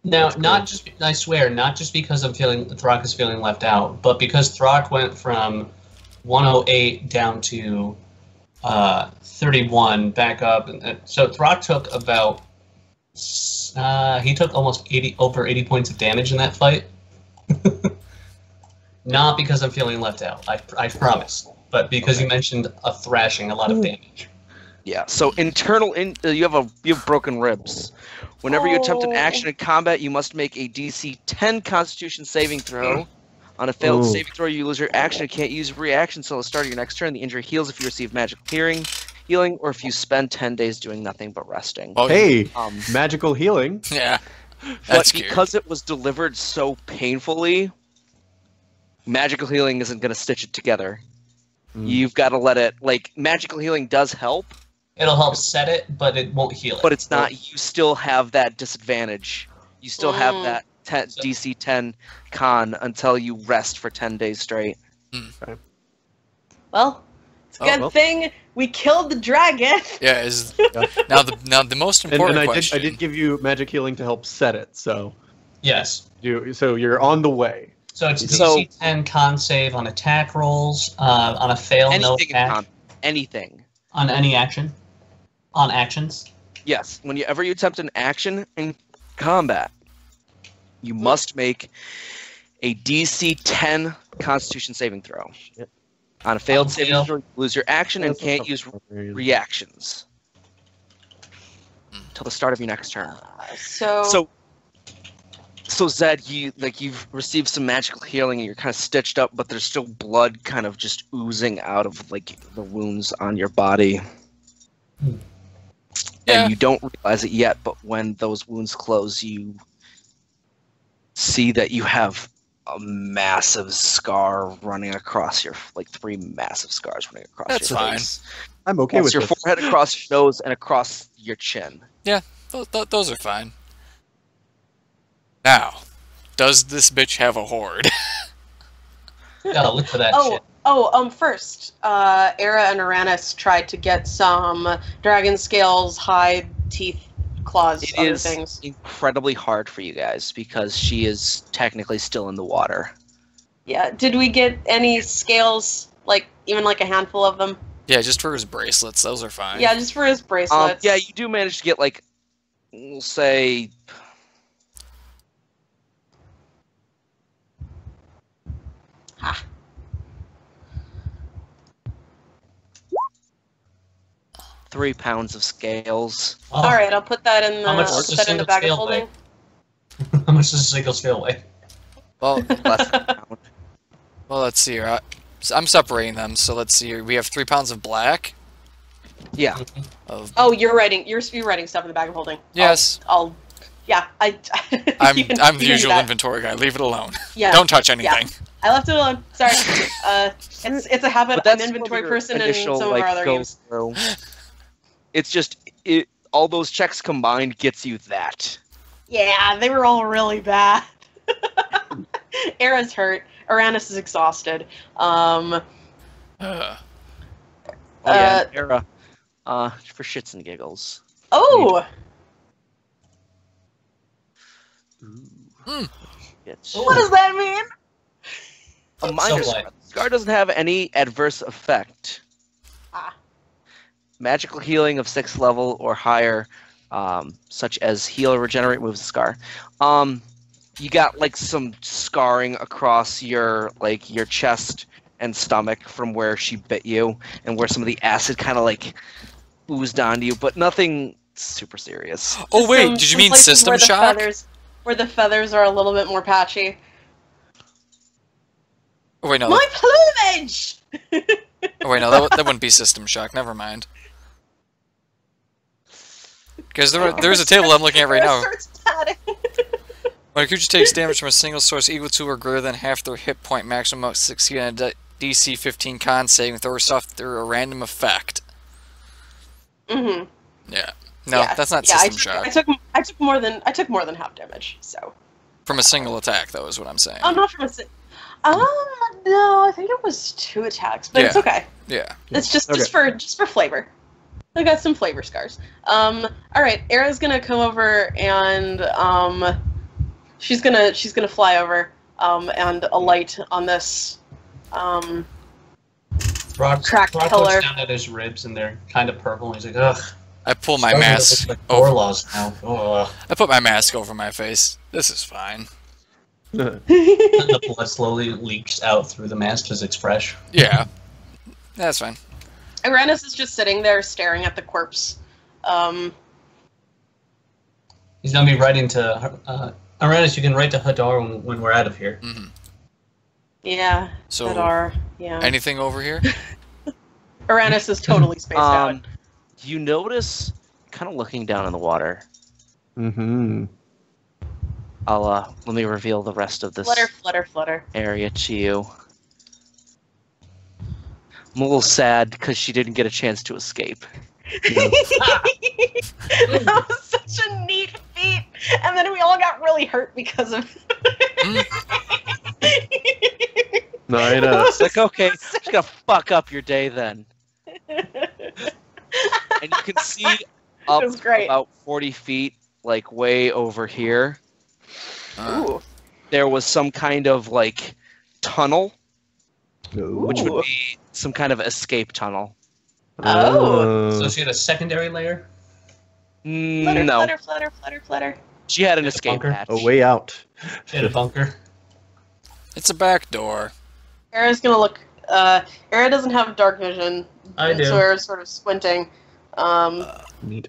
Now, not just, I swear, not just because Throkk is feeling left out, but because Throkk went from 108 down to 31 back up. So Throkk took about, he took almost over 80 points of damage in that fight. Not because I'm feeling left out, I promise, but because you mentioned a thrashing, a lot of damage. Yeah, so you have broken ribs. Whenever you attempt an action in combat, you must make a DC 10 Constitution saving throw. On a failed saving throw, you lose your action and can't use reaction until the start of your next turn. The injury heals if you receive magical healing, or if you spend 10 days doing nothing but resting. Oh, hey, magical healing. Yeah, but because it was delivered so painfully, magical healing isn't going to stitch it together. You've got to let it, magical healing does help. It'll help set it, but it won't heal it. But it's not, you still have that disadvantage. You still have that DC 10 con until you rest for 10 days straight. Okay. Well, it's a good thing we killed the dragon. Yeah, now the most important question. I did give you magic healing to help set it, so... Yes. So you're on the way. So it's DC 10 con save on attack rolls, on a fail, no attack. Anything. On any action? On actions? Yes. Whenever you attempt an action in combat, you must make a DC 10 Constitution saving throw. Yep. On a failed saving throw, you lose your action and can't use reactions until the start of your next turn. So Zed, you've received some magical healing and you're kind of stitched up, but there's still blood kind of just oozing out of the wounds on your body. Yeah. And you don't realize it yet, but when those wounds close, you see that you have a massive scar running across your 3 massive scars running across That's your fine. face. I'm okay with your this. forehead, across your nose, and across your chin. Yeah, those are fine. Now, does this bitch have a horde? Gotta look for that shit. First, Aera and Arranis tried to get some dragon scales, hide, teeth, claws, other things. It is incredibly hard for you guys because she is technically still in the water. Yeah, did we get any scales, even a handful of them? Yeah, just for his bracelets, those are fine. Yeah, just for his bracelets. Yeah, you do manage to get, we'll say... Ha. 3 pounds of scales. Oh. All right, I'll put that in the, How much does a single bag of scale holding. weigh? How much does a single scale weigh? Well, Less than a pound. well, let's see here. I'm separating them, so let's see here. We have 3 pounds of black. Yeah. Oh, you're writing stuff in the bag of holding. Yes. I'm the usual inventory guy. Leave it alone. Yeah. Don't touch anything. Yeah. I left it alone. Sorry. It's a habit. I'm an inventory person in some of our other games. It's just all those checks combined gets you that. Yeah, they were all really bad. Aera's hurt. Arranis is exhausted. Aera. For shits and giggles. Oh. What does that mean? A minor scar. Scar doesn't have any adverse effect. Magical healing of 6th level or higher, such as heal or regenerate, moves the scar. You got some scarring across your your chest and stomach from where she bit you, and where some of the acid kind of oozed onto you, but nothing super serious. Oh wait, did you mean system shock? Where the feathers are a little bit more patchy. Oh wait, no. My plumage! Oh wait, no, that wouldn't be system shock. Never mind. Because there's a table I'm looking at right now. When a creature takes damage from a single source equal to or greater than half their hit point maximum, succeed on a DC 15 con saving throw or stuff through a random effect. Mm-hmm. Yeah. No, that's not system shock. I took more than half damage. So. From a single attack, though, is what I'm saying. Oh, not from a no, I think it was 2 attacks, but it's okay. Yeah. It's just for flavor. I got some flavor scars. All right, Aera's gonna come over and she's gonna fly over and alight on this cracked pillar. Looks down at his ribs and they're kind of purple. And he's like, ugh. I pull my mask like over. Warlaws now. Ugh. I put my mask over my face. This is fine. And the blood slowly leaks out through the mask because it's fresh. Yeah, that's fine. Arranis is just sitting there staring at the corpse. He's gonna be writing to Arranis. You can write to Hadar when we're out of here. Mm-hmm. Yeah. So, Hadar. Yeah. Anything over here? Arranis is totally spaced out. You notice, kind of looking down in the water. Mm-hmm. Let me reveal the rest of this Flutter. area to you. I'm a little sad because she didn't get a chance to escape. That was such a neat feat, and then we all got really hurt because of. No, It's like, okay, just gonna fuck up your day then. And you can see up about 40 feet, like way over here. Ooh. There was some kind of like tunnel, Ooh. which would be some kind of escape tunnel. Oh. So she had a secondary layer? No. Flutter. She had an escape bunker? hatch. A way out. She had a bunker? It's a back door. Aera's gonna look. Aera doesn't have dark vision. I do. So Aera's sort of squinting. Neat.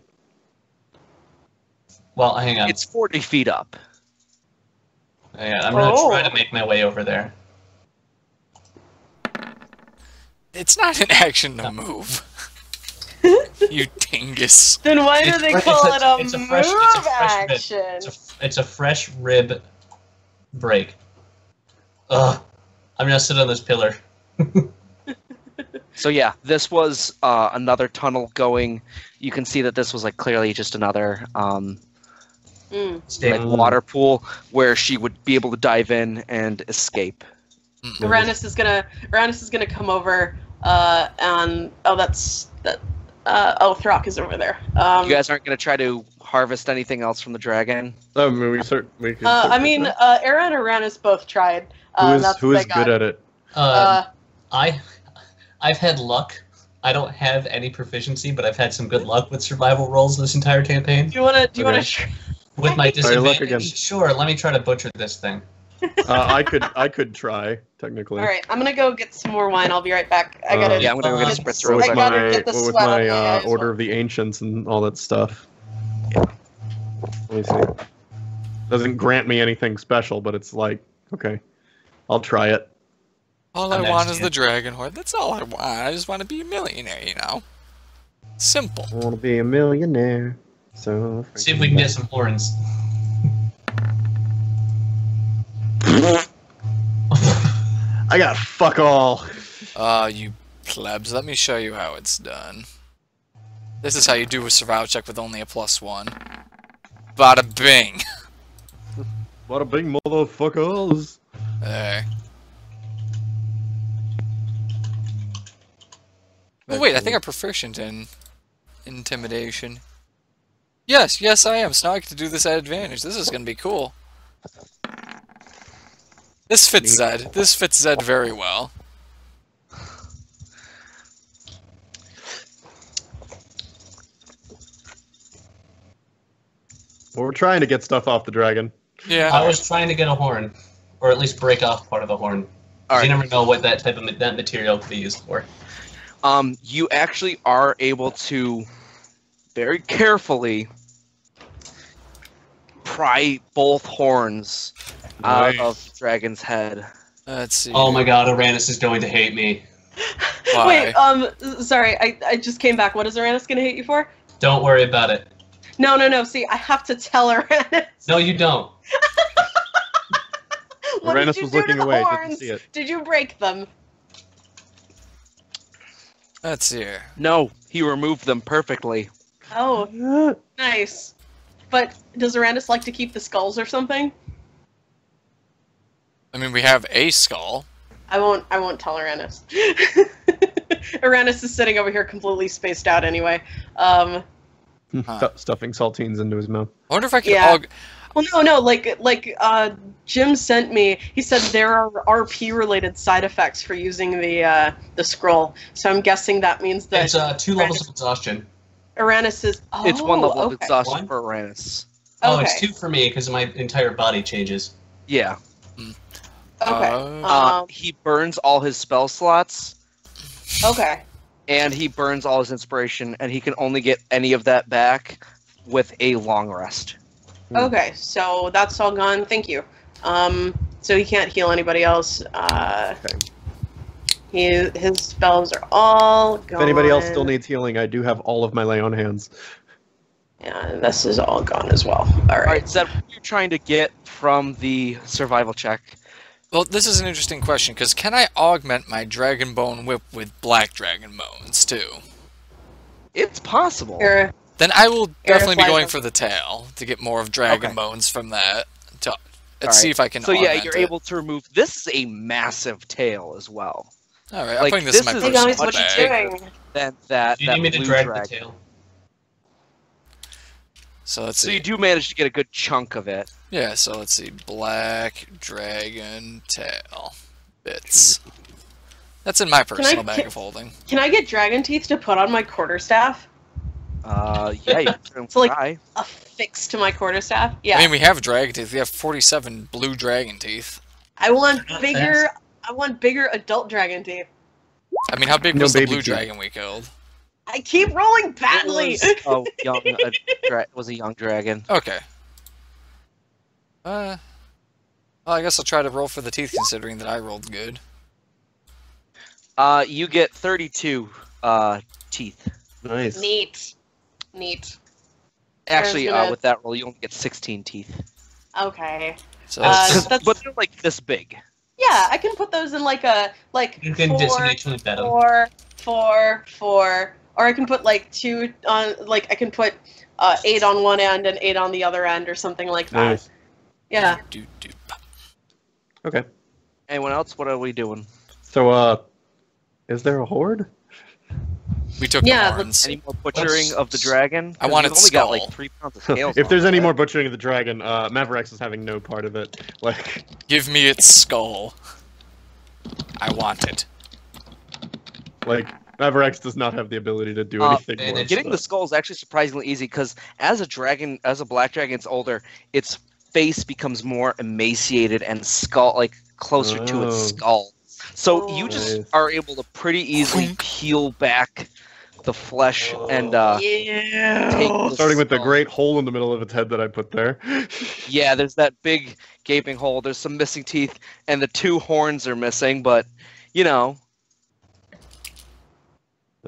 Well, hang on. It's 40 feet up. Hang on. I'm gonna try to make my way over there. It's not an action to move. You dingus. Then why do they call it a move action? It's a fresh rib break. Ugh. I'm gonna sit on this pillar. So yeah, this was another tunnel going. You can see that this was like clearly just another like water pool where she would be able to dive in and escape. Arranis is gonna come over and Throkk is over there. You guys aren't gonna try to harvest anything else from the dragon? I mean, we could. Aera and Arranis both tried. Who is good at it? I've had luck. I don't have any proficiency, but I've had some good luck with survival rolls this entire campaign. Do you want to? With my disadvantage? Again. Sure. Let me try to butcher this thing. I could try technically. All right, I'm gonna go get some more wine. I'll be right back. I gotta. Yeah, I'm gonna go get a spritzer real I quick. gotta get the with sweat my off my Order of the Ancients and all that stuff. Let me see. Doesn't grant me anything special, but it's like, okay, I'll try it. All I want is the dragon horde. That's all I want. I just want to be a millionaire, you know? Simple. I want to be a millionaire. So See if we can get some horns. I got fuck all. You plebs. Let me show you how it's done. This is how you do a survival check with only a +1. Bada bing. Bada bing, motherfuckers. There. Oh wait, I think I'm proficient in intimidation. Yes, I am. So now I get to do this at advantage. This is gonna be cool. This fits Zed. This fits Zed very well. Well, we're trying to get stuff off the dragon. Yeah. I was trying to get a horn, or at least break off part of the horn. All right. You never know what that type of that material could be used for. You actually are able to very carefully pry both horns out of the dragon's head. Let's see. Oh my god, Arranis is going to hate me. Why? Wait, sorry, I just came back. What is Arranis gonna hate you for? Don't worry about it. No. See, I have to tell Arranis. No, you don't. What Arranis did you was do looking to the away, didn't horns? see it. Did you break them? Let's see here. No, he removed them perfectly. Oh, nice. But does Arranis like to keep the skulls or something? I mean, we have a skull. I won't tell Arranis. Arranis is sitting over here completely spaced out anyway. Huh. Stuffing saltines into his mouth. I wonder if I could. Yeah. Well, no, Jim sent me. He said there are RP-related side effects for using the scroll. So I'm guessing that means that It's 2 levels of exhaustion. Arranis is. Oh, It's 1 level of okay. exhaustion One? for Arranis. Oh, Okay. it's 2 for me because my entire body changes. Yeah. Okay. He burns all his spell slots, Okay. and he burns all his inspiration, and he can only get any of that back with a long rest. Okay. So that's all gone. Thank you. So he can't heal anybody else. His spells are all gone. If anybody else still needs healing, I do have all of my lay on hands. Yeah, this is all gone as well. All All right. right, Zed, what are you trying to get from the survival check? Well, this is an interesting question, because can I augment my Dragonbone Whip with Black Dragon Bones, too? It's possible. Here. Then I will definitely be flag going them. for the tail, to get more of Dragon Okay. Bones from that. Let's All see right. if I can So yeah, augment you're it. able to remove. This is a massive tail as well. Alright, I'm like, putting this in my this Hey is personal guys, what much are you bag. doing? Then that. Do you need me to blue drag dragon. the tail? So let's So see. you do manage to get a good chunk of it. Yeah, so let's see. Black Dragon Tail. Bits. That's in my personal bag of holding. Can I get dragon teeth to put on my quarterstaff? Yeah, you can So, like, try. Affixed to my quarterstaff? Yeah. I mean, we have dragon teeth. We have 47 blue dragon teeth. I want Not bigger. I want bigger adult dragon teeth. I mean, how big No was the baby blue teeth. dragon we killed? I keep rolling badly. It was a young dragon. Okay. Well, I guess I'll try to roll for the teeth, considering that I rolled good. You get 32 teeth. Nice. Neat. Neat. Actually, gonna- with that roll, you only get 16 teeth. Okay. So That's- But they're like this big. Yeah, I can put those in like You can four, disengage better. four, or I can put like 2 on. Like I can put 8 on one end and 8 on the other end, or something like that. Nice. Yeah. Okay. Anyone else? What are we doing? So, is there a horde? we took Yeah, the horns. Any more butchering of the dragon? I want We've its only got like skull. 3 pounds of scales. If there's on any it. more butchering of the dragon, Mavarax is having no part of it. Like, Give me its skull. I want it. Mavarax does not have the ability to do Uh, anything more. manage- Getting the skull is actually surprisingly easy because as a black dragon gets older, its face becomes more emaciated and closer to its Oh. skull. So you Oh. just Nice. are able to pretty easily peel back the flesh and Yeah. take the Starting with the skull. great hole in the middle of its head that I put there. Yeah, there's that big gaping hole. There's some missing teeth, and the 2 horns are missing. But you know,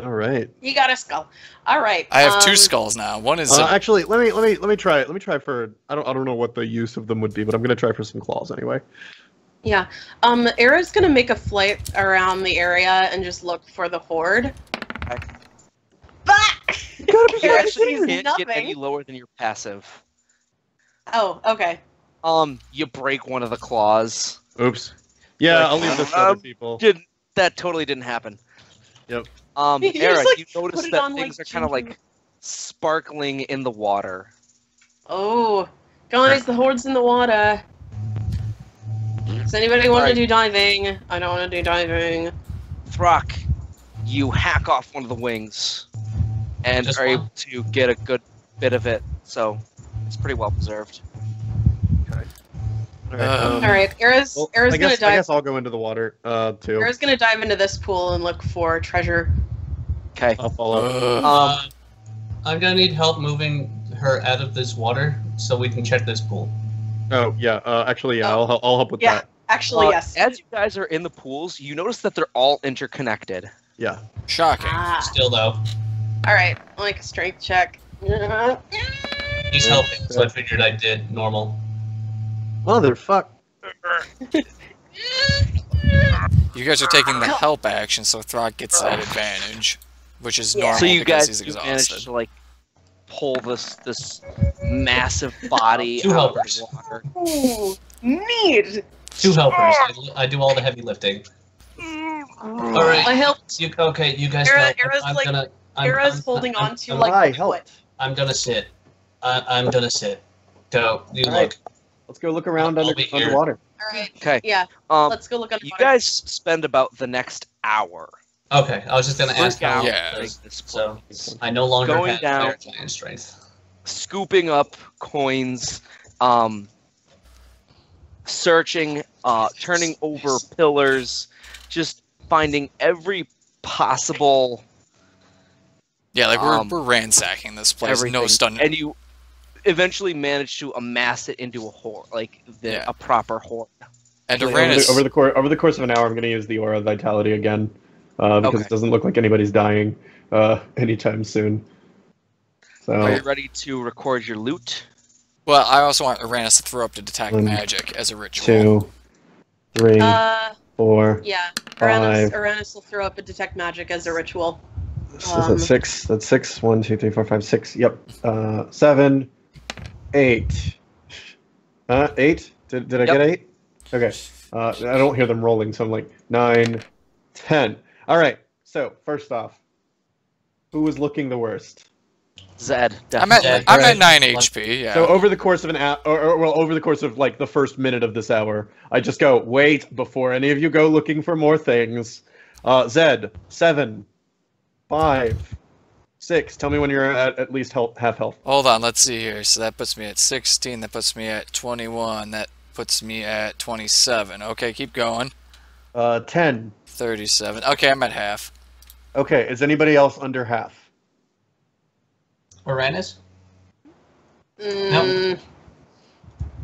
All right. You got a skull. All right. I have 2 skulls now. One is Actually, let me try. Let me try for. I don't know what the use of them would be, but I'm gonna try for some claws anyway. Yeah. Aera's gonna make a flight around the area and just look for the horde. Bah! You gotta be you Aera actually sees can't get any nothing. lower than your passive. Oh, okay. You break one of the claws. Oops. Yeah, I'll leave this to other people. That totally didn't happen. Yep. You just, Eric, like, you put notice it that on, things like, are kind of ginger. like sparkling in the water. Oh, guys, the horde's in the water. Does anybody want to Alright. do diving? I don't want to do diving. Throkk, you hack off one of the wings and Just are one? able to get a good bit of it, so it's pretty well preserved. All right. All right, Aera's Well, Aera's I gonna guess, dive. I guess I'll go into the water too. Aera's gonna dive into this pool and look for treasure. Okay. I'll follow. I'm gonna need help moving her out of this water so we can check this pool. Oh yeah. Actually, yeah. Oh. I'll help with Yeah. that. Actually, yes. As you guys are in the pools, you notice that they're all interconnected. Yeah. shocking. Ah. Still though, All right, I'll make a strength check. he's helping, so I figured I did normal. Motherfuck. You guys are taking the help action, so Throkk gets that advantage, which is Yeah. normal So you because guys he's do manage exhausted. to like pull this massive body Two out helpers. of the water. Ooh, neat. 2 helpers. I do all the heavy lifting. All right. I helped. You guys Aera- go. Aera's I'm like- gonna. Aera's holding on to I'm- like Hi, the help. foot. I'm gonna sit. I'm gonna sit. Dope. You All look. right. Let's go look around I'll be here. underwater. All right. Okay. Yeah. Um, Let's go look under you water. guys spend about the next hour Okay, I was just gonna ask how. Yeah. like this So place, I no longer Going have down. fire giant strength. scooping up coins, searching, turning over pillars, just finding every possible Yeah, like we're ransacking this place. everything. No stun. And you eventually manage to amass it into a horde, like Yeah. a proper horde. And Over Arranis. the course of an hour, I'm going to use the Aura of Vitality again, because Okay. it doesn't look like anybody's dying anytime soon. So Are you ready to record your loot? Well, I also want Arranis to throw up to detect 1, magic as a ritual. 2, 3, Uh, 4. yeah. 5. Uranus will throw up a detect magic as a ritual. Is that 6? That's 6. 1, 2, 3, 4, 5, 6. Yep. 7, 8. 8? Did I Yep. get 8? Okay. I don't hear them rolling, so I'm like 9, 10. All right. So first off, who was looking the worst? Zed. I'm at Definitely. I'm Right. at 9 HP. Yeah. So over the course of an hour, well, over the course of like the first minute of this hour, I just go, wait, before any of you go looking for more things. Zed, 7, 5, 6. Tell me when you're at least half health. Hold on, let's see here. So that puts me at 16. That puts me at 21. That puts me at 27. Okay, keep going. 10. 37. Okay, I'm at half. Okay, is anybody else under half? Arranis?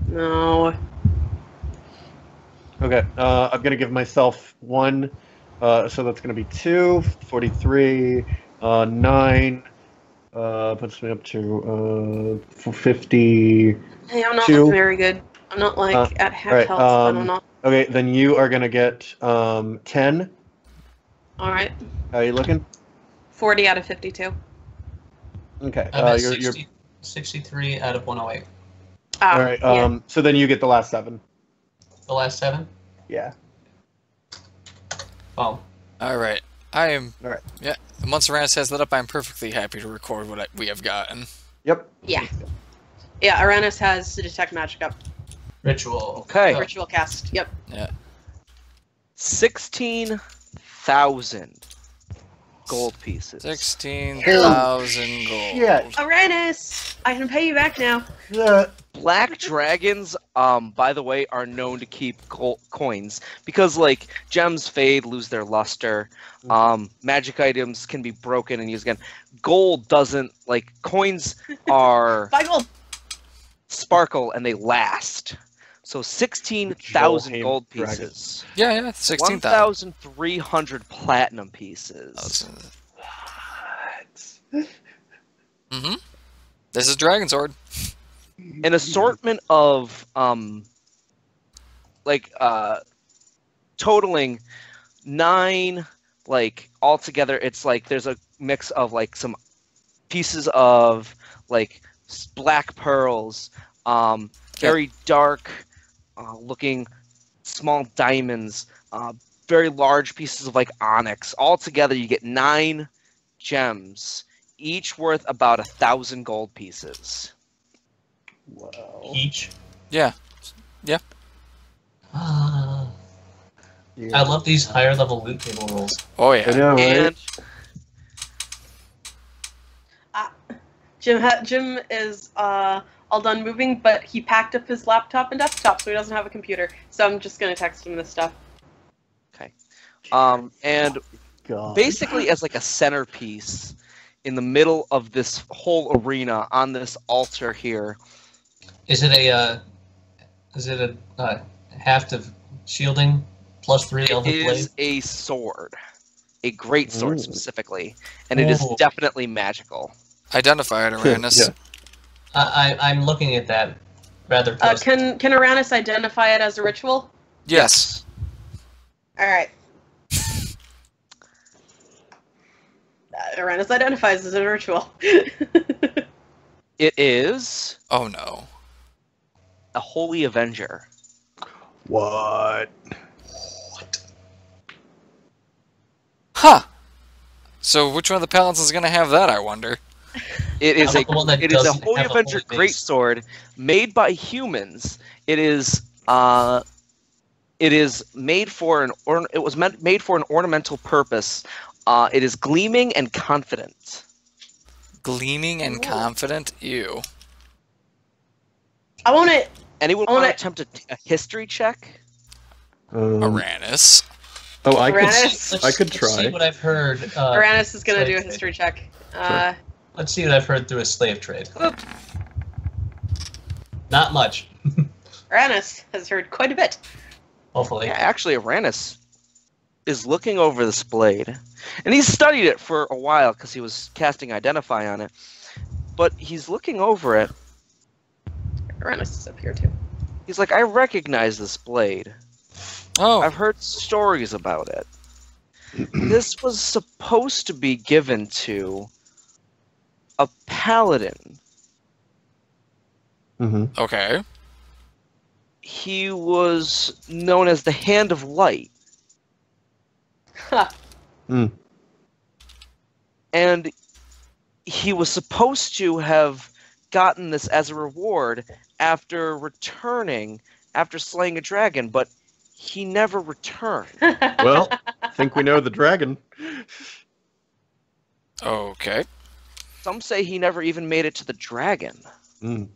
No. Okay, I'm gonna give myself 1, so that's gonna be 2, 43, 9, puts me up to 50. Hey, I'm not Two. very good. I'm not like at half alright, health. I don't know. Okay, then you are gonna get 10. All right. How are you looking? 40 out of 52. Okay, I'm at you're 63 out of 108. Ah, all right. yeah. So then you get the last 7. The last 7? Yeah. Oh. Alright. I am. Alright. Yeah. Once Arranis has lit up, I'm perfectly happy to record what we have gotten. Yep. Yeah. Yeah, Arranis has the detect magic up. Ritual. Okay. Oh. Ritual cast. Yep. Yeah. 16,000 gold pieces. 16,000 gold. Yeah. Arranis! I can pay you back now. Black dragons, by the way, are known to keep coins because, like, gems fade, lose their luster. Magic items can be broken and used again. Gold doesn't, like, coins are Buy gold. sparkle and they last. So 16,000 Joel gold Haim pieces. Yeah, 16,000. 1,300 platinum pieces. Mm-hmm. This is Dragon Sword. An assortment of totaling 9, like, altogether it's like there's a mix of like some pieces of like black pearls, very dark looking small diamonds, very large pieces of like onyx. Altogether you get 9 gems, each worth about 1,000 gold pieces. Wow. Each. Yeah. I love these higher level loot table rolls. Oh, I yeah. know, right? And Jim is all done moving, but he packed up his laptop and desktop, so he doesn't have a computer. So I'm just gonna text him this stuff. and God. basically as like a centerpiece in the middle of this whole arena on this altar here. Is it a half of shielding +3 Elven Blade? Is a sword, a great sword Ooh. specifically, and it is Ooh. definitely magical. Identify it, Arranis. Yeah. I'm looking at that rather closely. Can Arranis identify it as a ritual? Yes. All right. Arranis identifies as a ritual. It is Oh, no. a holy avenger. What? Huh. So which one of the paladins is going to have that, I wonder? It is How about the one that it is a doesn't Holy have a Avenger holy base? greatsword made by humans. It is made for made for an ornamental purpose. It is gleaming and confident. Gleaming and confident? Ew. I want it. Anyone want to attempt a history check? Arranis. Oh, I Arranis. could Let's see try. what I've heard. Arranis is going to slave do a trade. history check. Let's see what I've heard through a slave trade. Not much. Arranis has heard quite a bit. Hopefully. Yeah, actually, Arranis is looking over this blade, and he's studied it for a while because he was casting Identify on it. But he's looking over it. Arranis is up here too. He's like, I recognize this blade. Oh, I've heard stories about it. This was supposed to be given to a paladin. Mm-hmm. okay. He was known as the Hand of Light. Huh. And he was supposed to have gotten this as a reward after returning, after slaying a dragon, but he never returned. Well, I think we know the dragon. Okay. Some say he never even made it to the dragon. Mm.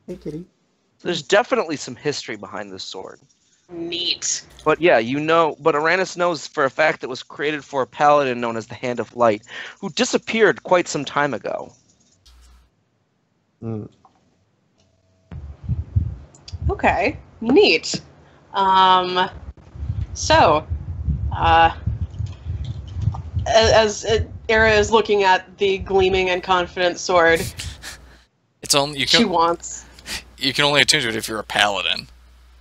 Hey, kitty. There's definitely some history behind this sword. Neat. But yeah, but Arranis knows for a fact that it was created for a paladin known as the Hand of Light, who disappeared quite some time ago. Mm. Okay. Neat. So, as Aera is looking at the gleaming and confident sword, It's only she wants. you can only attune to it if you're a paladin.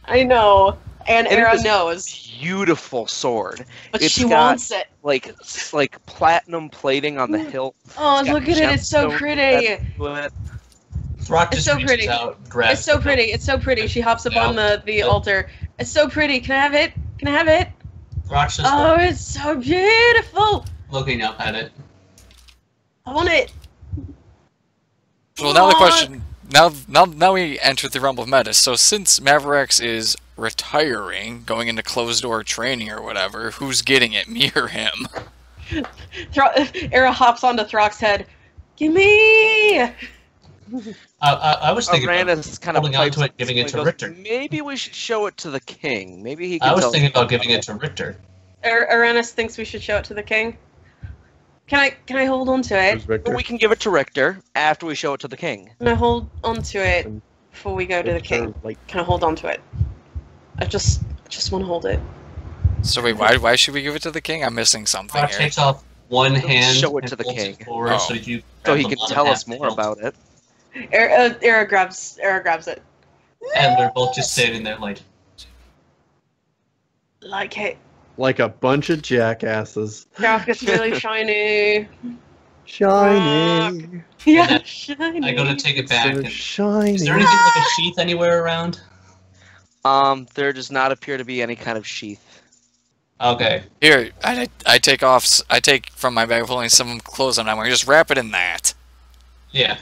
I know, and And it Aera is knows, Beautiful sword. but It's she got, wants it. like platinum plating on the hilt. Oh, It's got look at it! It's so gemstones pretty. to it. Throck It's just so reaches pretty. out, grabs It's so the pretty. belt. It's so pretty. She hops up on the Yeah. altar. It's so pretty. Can I have it? Can I have it? Throck's just Oh, it's so beautiful. looking up at it. I want it. Well, now the question, now we enter the realm of meta. So since Mavarax is retiring, going into closed door training or whatever, who's getting it, me or him? Aera hops onto Throck's head. Gimme! I was thinking about Arranis kind of holding on pipes to it, up giving and it to goes, Richter. Maybe we should show it to the king. Maybe he can I was tell thinking us about giving it to Richter. Arranis thinks we should show it to the king. Can I hold on to it? Who's Victor? But we can give it to Richter after we show it to the king. Can I hold on to it before we go to the king? Like, Can I hold on to it? I just want to hold it. So wait, why should we give it to the king? I'm missing something Throck here. takes off one hand show it and to the holds king. it forward Oh. so you So grab he the can bottom tell half us of the more hilt. about it. Aera grabs it. And they're both just standing there like, Like it. like a bunch of jackasses. Throck is really shiny. Shiny. Yeah, then shiny. I go to take it back. So And, shiny. is there anything like a sheath anywhere around? There does not appear to be any kind of sheath. Okay. Here, I take from my bag of holding some clothes I'm wearing. Just wrap it in that. Yeah.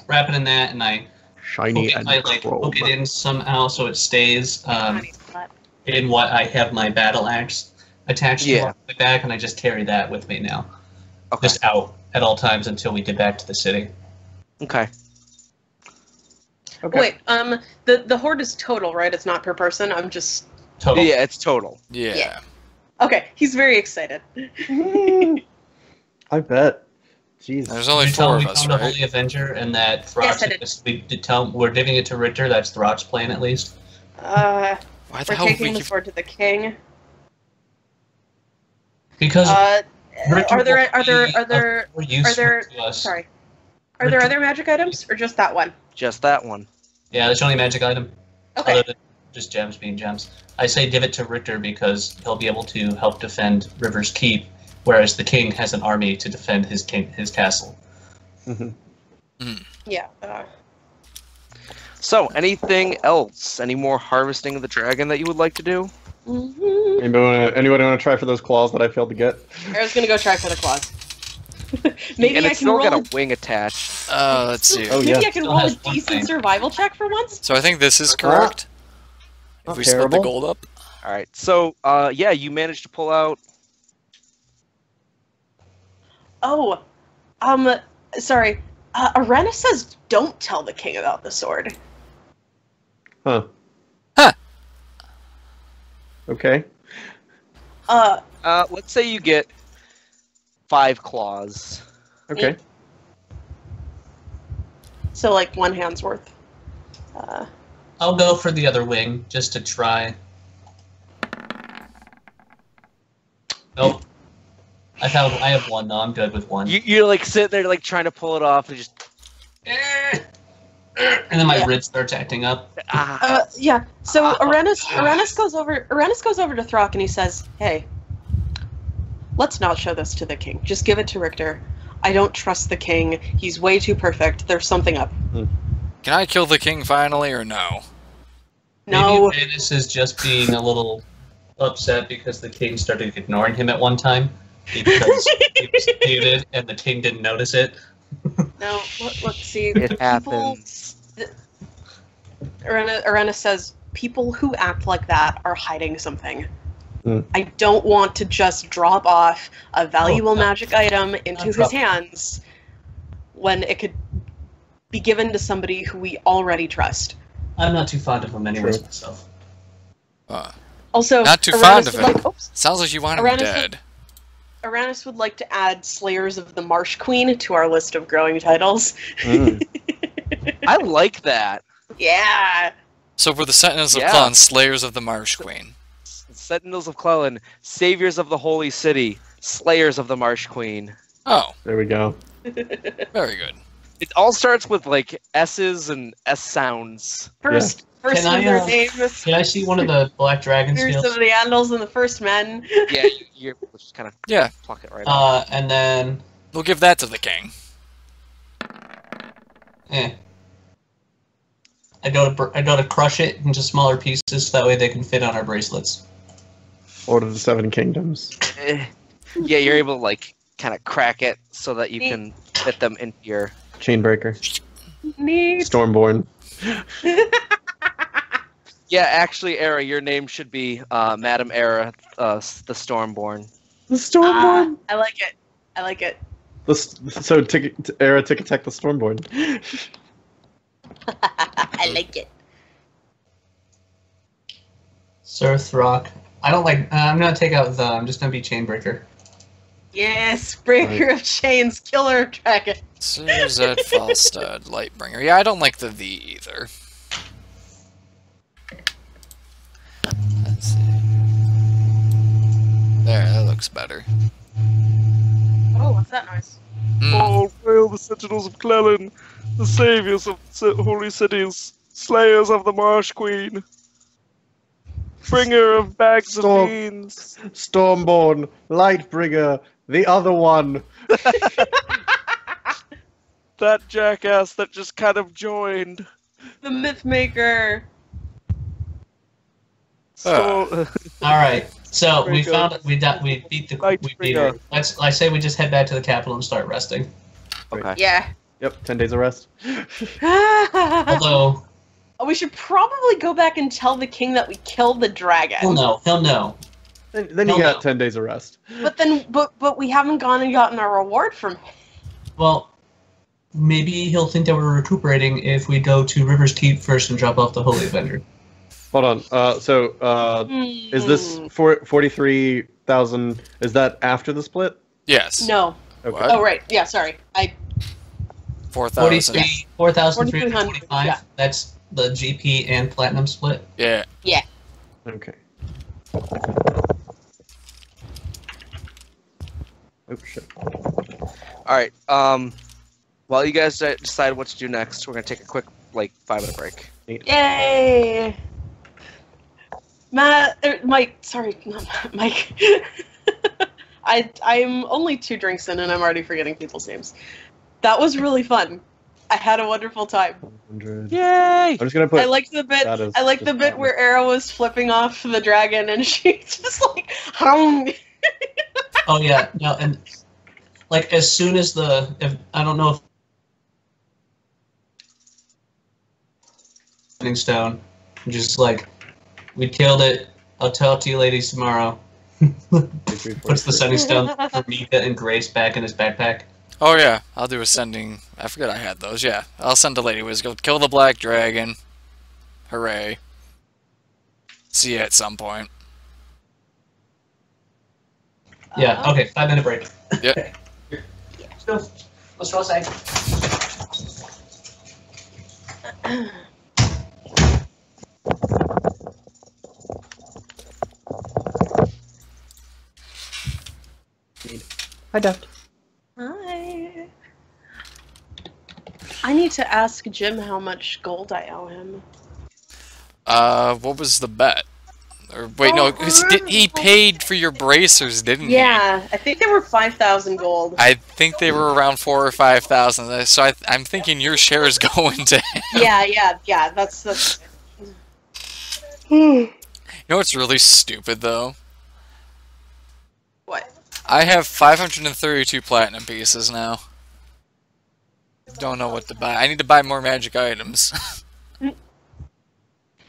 Wrap it in that, and I Shiny hook it, and I, like, hook it in somehow so it stays Shiny spot. in what I have my battle axe attached Yeah. to on my back, and I just carry that with me now. Okay. Just out at all times until we get back to the city. Okay. Okay. Wait, the horde is total, right? It's not per person. I'm just Total. Yeah, it's total. Yeah. Yeah. okay. He's very excited. I bet. Jeez. There's only Did you tell four him of we us, found a right? Holy Avenger and that Yes, I Throck's we did tell him we're giving it to Richter. That's Throck's plan at least. Why the We're hell would taking we the give... sword to the king. Because Richter Are there will are there be are there of more useful there to us. sorry? Are there other magic items or just that one? Just that one. Yeah, that's the only magic item. Okay. Other than just gems being gems. I say give it to Richter because he'll be able to help defend River's Keep, whereas the king has an army to defend his castle. Mhm. Yeah. So, anything else? Any more harvesting of the dragon that you would like to do? Anybody want to try for those claws that I failed to get? Aera's gonna go try for the claws. Maybe and I it's can still roll. got a wing attached. Let's see. Oh, Maybe yeah. I can Still roll a has one decent thing. survival check for once. So I think this is correct. Not If we split the terrible. gold up. All right. So, yeah, you managed to pull out. Oh, sorry. Arranis says don't tell the king about the sword. Huh. Huh. Okay. Let's say you get 5 claws. Okay. So like one hand's worth. I'll go for the other wing just to try. Nope. I have one though. I'm good with one. You're like sitting there like trying to pull it off and just. And then my ribs starts acting up. Yeah. So Arranis goes over to Throkk and he says, "Hey, let's not show this to the king. Just give it to Richter. I don't trust the king. He's way too perfect. There's something up." Can I kill the king finally, or no? No. Maybe Arranis is just being a little upset because the king started ignoring him at one time because he was muted and the king didn't notice it. No. Look. See. It happens. Arranis says people who act like that are hiding something. Mm. I don't want to just drop off a valuable no. magic item into Not his drop- hands when it could be given to somebody who we already trust. I'm not too fond of him anyways True. myself. Also, Not too Arranis fond of would him. like- oops. Sounds like you want him Arranis dead. Arranis would like to add Slayers of the Marsh Queen to our list of growing titles. I like that. Yeah. So for the Sentinels of Yeah. Clelen, Slayers of the Marsh Queen. Sentinels of Clelen, Saviors of the Holy City, Slayers of the Marsh Queen. Oh, There we go. very good. It all starts with like S's and S sounds. First Can I, with their names. Can I see one of the Black Dragon Here's skills? some of the Andals and the First Men. Yeah, you're just kind of Yeah, pluck it right out. And then we'll give that to the king. I go to crush it into smaller pieces so that way they can fit on our bracelets. Order of the Seven Kingdoms. Yeah, you're able to like kind of crack it so that you can fit them into your. Chainbreaker. Neat. Stormborn. Yeah, actually, Aera, your name should be Madam Aera, the Stormborn. The Stormborn. I like it. I like it. Aera Tick Attack the Stormborn. I like it. Sir Throkk. I don't like. I'm gonna take out the. I'm just gonna be Chainbreaker. Yes, Breaker of Chains, Killer Dragon. Sir Zed Falstad, Lightbringer. Yeah, I don't like the V either. Let's see. There, that looks better. Oh, what's that noise? Oh, hail the Sentinels of Clelen, the Saviors of Holy Cities, Slayers of the Marsh Queen, Bringer of Bags of Beans. Stormborn. Lightbringer. The other one. That jackass that just kind of joined. The Mythmaker. All right. So we Breaker. found we beat the we beat her. I say we just head back to the capital and start resting. Okay. Yeah. Yep, 10 days of rest. Although We should probably go back and tell the king that we killed the dragon. he'll know. He'll know. Then you No, got no. 10 days of rest. But we haven't gone and gotten our reward from him. Well, maybe he'll think that we're recuperating if we go to River's Keep first and drop off the Holy Avenger. Hold on. Is this 43,000? Is that after the split? Yes. No. Okay. What? Oh, right. Yeah, sorry. 4,000. 4,345. Yeah. That's the GP and Platinum split. Yeah. Okay. Oh shit. Alright, while you guys decide what to do next, we're gonna take a quick, 5-minute break. Yay! Mike, sorry, not Mike. I'm only 2 drinks in and I'm already forgetting people's names. That was really fun. I had a wonderful time. 100. Yay! I'm just gonna put. I liked the bit. that is I liked the just bit fun. where Aera was flipping off the dragon, and she just like, hum. Oh yeah, no, and like as soon as I don't know if stone, just like we killed it. I'll tell it to you ladies tomorrow. Puts the sending stone for Mika and Grace back in his backpack. Oh yeah, I'll do a sending. I forgot I had those. Yeah, I'll send a Lady Wiz. Go kill the black dragon. Hooray. See you at some point. Yeah, okay, 5-minute break. Yep. Let's go. Let's roll side. Hi, Deft. Hi. I need to ask Jim how much gold I owe him. What was the bet? Or wait, no, 'cause he paid for your bracers, didn't he? Yeah, I think they were 5,000 gold. I think they were around 4,000 or 5,000. So I'm thinking your share is going to him. Yeah. That's. You know what's really stupid though? What? I have 532 platinum pieces now. Don't know what to buy. I need to buy more magic items. And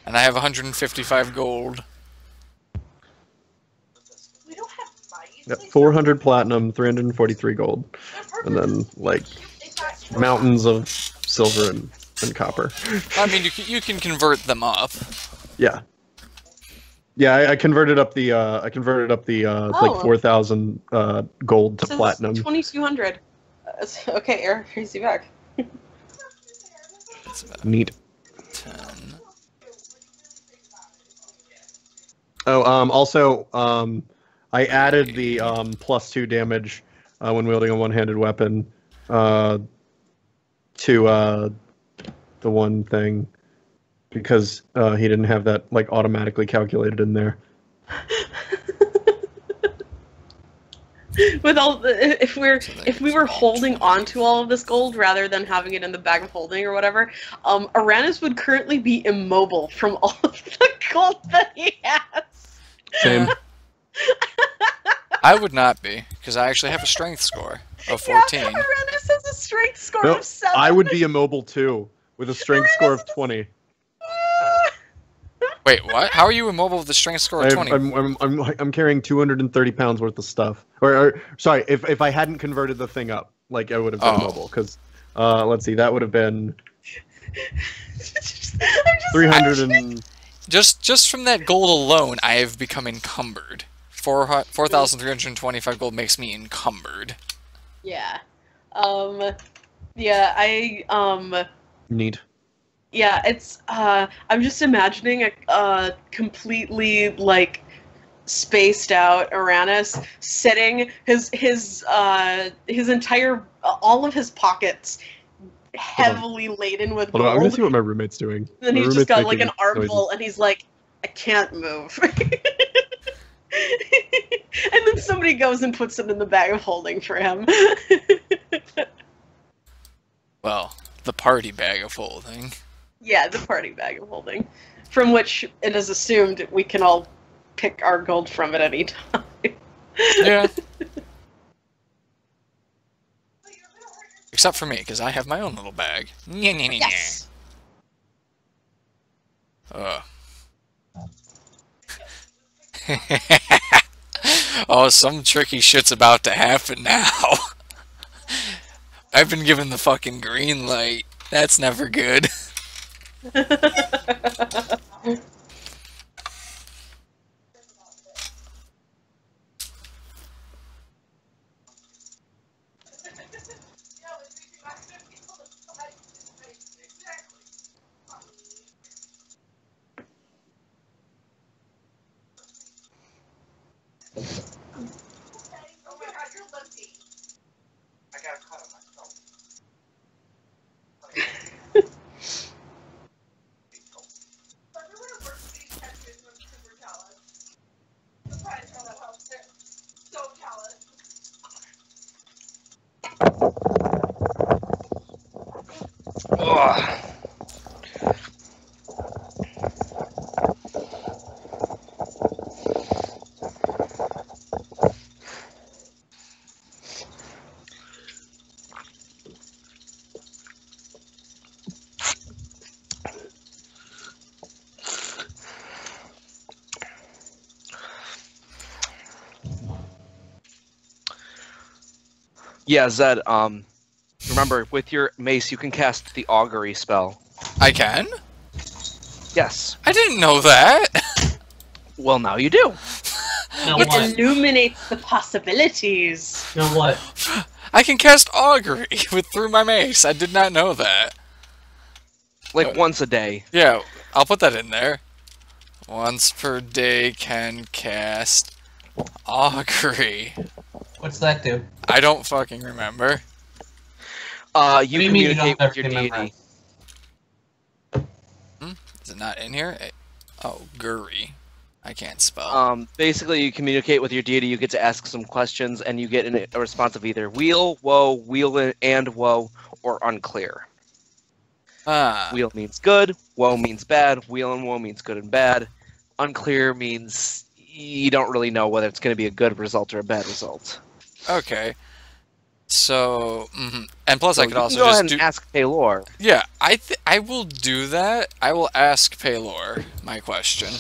I have 155 gold. We don't have money. Got 400 platinum, 343 gold, and then like mountains of silver and copper. I mean, you can convert them up. Yeah. Yeah, I converted up the like 4,000 gold to platinum. 2,200. Okay, Eric, here's you back. Neat. 10. Oh, also, I added the +2 damage when wielding a one-handed weapon to the one thing because he didn't have that like automatically calculated in there. With all if we were holding on to all of this gold rather than having it in the bag of holding or whatever, Arranis would currently be immobile from all of the gold that he has. Same. I would not be, because I actually have a strength score of 14. Yeah, Arranis has a strength score No, of 7. I would be immobile too with a strength score of 20. Wait, what? How are you immobile with a strength score of 20? I'm carrying 230 pounds worth of stuff. Or sorry, if I hadn't converted the thing up, like I would have been immobile. Because let's see, that would have been 300 and. Just from that gold alone, I have become encumbered. 4,325 gold makes me encumbered. Yeah. Yeah, Neat. Yeah, it's, I'm just imagining a completely, like, spaced out Arranis sitting, his entire, all of his pockets heavily laden with gold. Hold on, I'm gonna see what my roommate's doing. And then My he's just roommate's got, like, an making armful, noises. and he's like, I can't move. And then somebody goes and puts it in the bag of holding for him. Well, the party bag of holding. Yeah, the party bag of holding. From which it is assumed we can all pick our gold from at any time. Yeah. Except for me, because I have my own little bag. Yes. Oh, some tricky shit's about to happen now. I've been given the fucking green light. That's never good. Ugh. Yeah, Zed, remember, with your mace, you can cast the augury spell. I can? Yes. I didn't know that. Well, now you do. Now It what? illuminates the possibilities. Now what? I can cast augury through my mace. I did not know that. Like, once a day. Yeah, I'll put that in there. Once per day can cast augury. What's that do? I don't fucking remember. You do you mean you communicate don't with your remember? deity. Is it not in here? Oh, Guri. I can't spell. Basically, you communicate with your deity, you get to ask some questions, and you get a response of either wheel, and woe, or unclear. Wheel means good, woe means bad, wheel and woe means good and bad. Unclear means you don't really know whether it's going to be a good result or a bad result. Okay. So, and plus I could also go just ahead and ask Paylor. Yeah, I will do that. I will ask Paylor my question.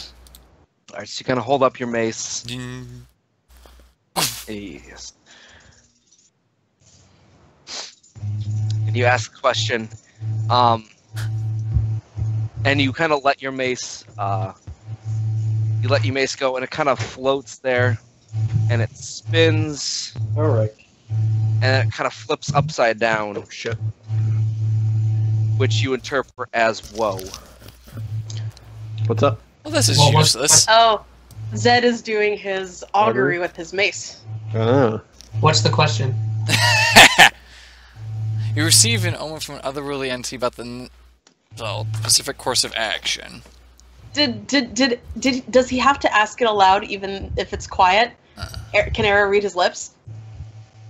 Alright, so you kind of hold up your mace. Ding. Yes. And you ask a question. And you kind of let your mace, you let your mace go, and it kind of floats there, and it spins, Alright. and it kind of flips upside down, Oh, shit. which you interpret as woe. What's up? Well, this is Well, what's- useless. Oh, Zed is doing his augury with his mace. Ah. What's the question? You receive an omen from an otherworldly entity about the specific course of action. Does he have to ask it aloud even if it's quiet? Can Aera read his lips?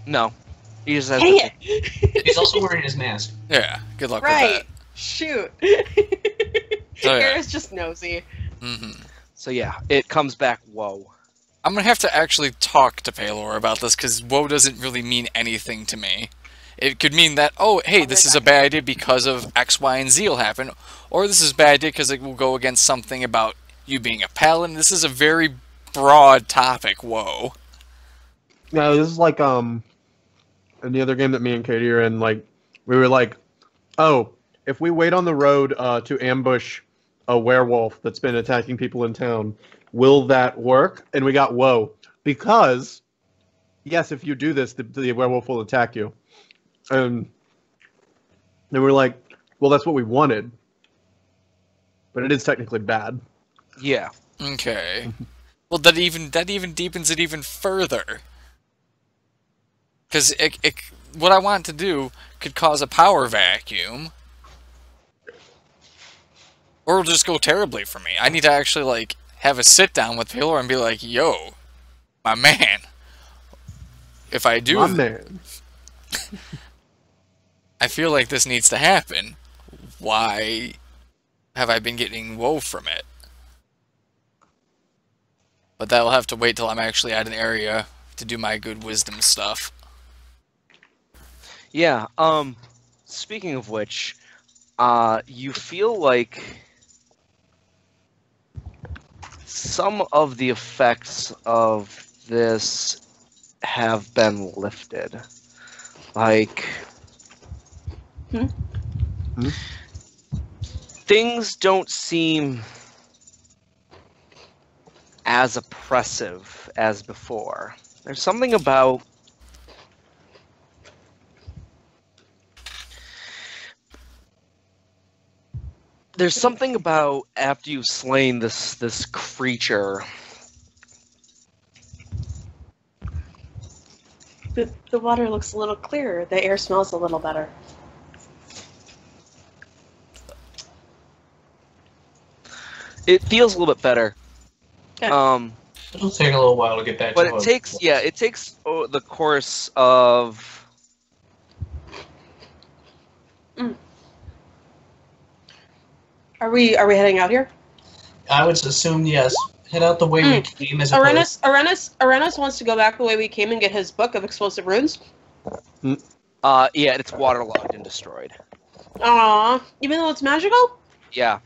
No. He just has Dang to- it! He's also wearing his mask. Yeah, good luck Right. Shoot. Oh, yeah. Aera's just nosy. with that. So yeah, it comes back woe. I'm gonna have to actually talk to Paylor about this, because woe doesn't really mean anything to me. It could mean that, oh, hey, this is a bad idea because of X, Y, and Z will happen, or this is a bad idea because it will go against something about you being a paladin. This is a very broad topic, woe. No, this is like in the other game that me and Katie are in, like we were like, oh, if we wait on the road to ambush a werewolf that's been attacking people in town, will that work? And we got whoa. Because yes, if you do this, the werewolf will attack you. And we're like, well, that's what we wanted. But it is technically bad. Yeah. Okay. Well, that even deepens it even further. Because what I want to do could cause a power vacuum. Or it'll just go terribly for me. I need to actually, like, have a sit-down with Paylor and be like, yo, my man, if I do... My man. I feel like this needs to happen. Why have I been getting woe from it? But that'll have to wait till I'm actually at an area to do my good wisdom stuff. Yeah, speaking of which, you feel like some of the effects of this have been lifted. Like, things don't seem as oppressive as before. There's something about after you've slain this creature. The water looks a little clearer. The air smells a little better. It feels a little bit better. Yeah. It'll take a little while to get back But to it takes the course of Are we heading out here? I would assume yes. Head out the way we came as opposed... Arranis wants to go back the way we came and get his book of explosive runes. Yeah, it's waterlogged and destroyed. Aww. Even though it's magical? Yeah.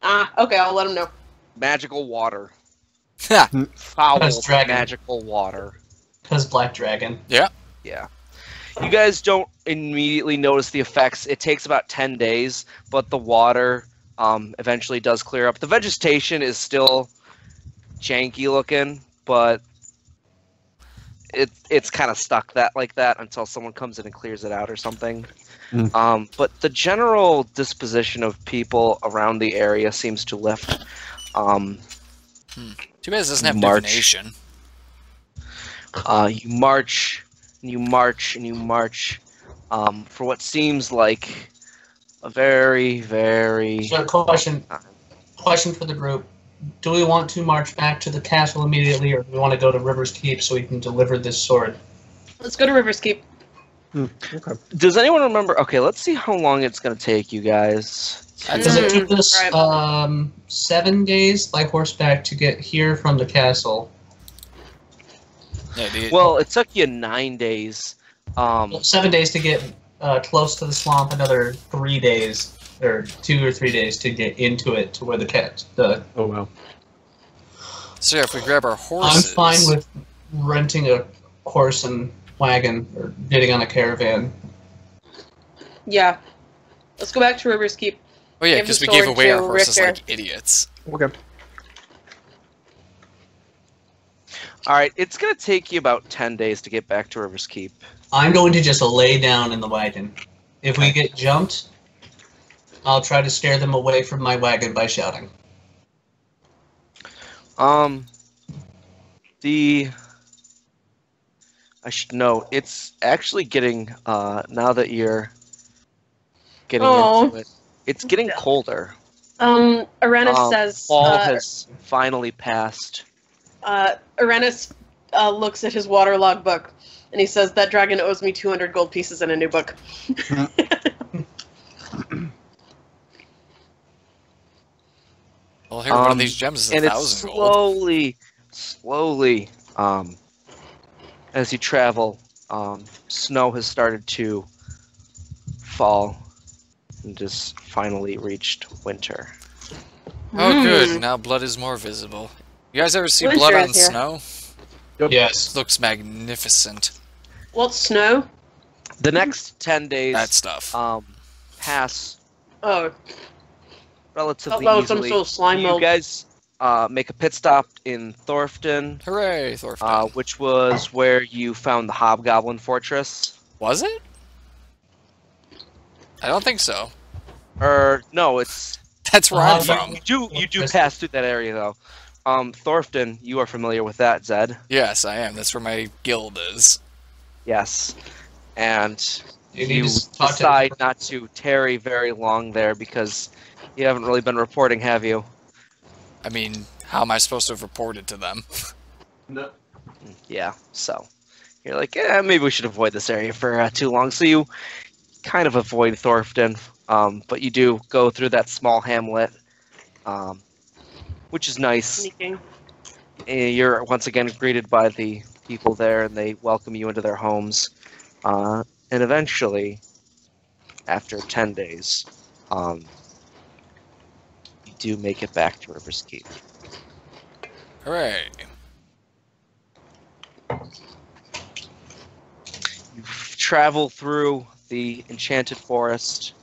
Okay, I'll let him know. Magical water. Ha! Foul dragon. magical water. Because Black Dragon. Yeah. Yeah. You guys don't immediately notice the effects. It takes about 10 days, but the water eventually does clear up. The vegetation is still janky looking, but it's kind of stuck like that until someone comes in and clears it out or something. But the general disposition of people around the area seems to lift. Too bad it doesn't have divination. You march, and you march, and you march for what seems like a very, very... So, question for the group. Do we want to march back to the castle immediately, or do we want to go to River's Keep so we can deliver this sword? Let's go to River's Keep. Okay. Does anyone remember? Okay, let's see how long it's going to take you guys. Because it took us 7 days by horseback to get here from the castle. Yeah, Well, it took you 9 days. 7 days to get close to the swamp, another 3 days, or 2 or 3 days to get into it, to where Oh, wow. So yeah, if we grab our horses... I'm fine with renting a horse and wagon, or getting on a caravan. Yeah. Let's go back to River's Keep. Oh yeah, Give because the we gave sword away our to horses Richter. like idiots. Okay. Alright, it's going to take you about 10 days to get back to River's Keep. I'm going to just lay down in the wagon. If we get jumped, I'll try to scare them away from my wagon by shouting. I should note, it's actually getting, now that you're getting into it, it's getting colder. Arranis says... Fall has finally passed. Arranis looks at his waterlog book, and he says, that dragon owes me 200 gold pieces and a new book. Well, here, one of these gems is 1,000 gold. And slowly, as you travel, snow has started to fall and just finally reached winter. Oh good, now blood is more visible. You guys ever see Winter blood on is here. snow? Yep. Yes. Looks magnificent. What's snow? The next 10 days That stuff. pass Oh, relatively that was some easily. sort of slime You mold. guys make a pit stop in Thorfton, Hooray, Thorfinn. which was where you found the Hobgoblin Fortress. Was it? I don't think so. No, it's... That's where I'm from. You do pass through that area, though. Thorfton, you are familiar with that, Zed? Yes, I am. That's where my guild is. Yes. And You you need to talk to- decide not to tarry very long there because you haven't really been reporting, have you? I mean, how am I supposed to have reported to them? No. Yeah, so you're like, maybe we should avoid this area for too long. So you kind of avoid Thorfton, but you do go through that small hamlet, which is nice. Sneaking. And you're once again greeted by the people there, and they welcome you into their homes. And eventually, after 10 days, you do make it back to River's Keep. Hooray. You travel through the enchanted forest,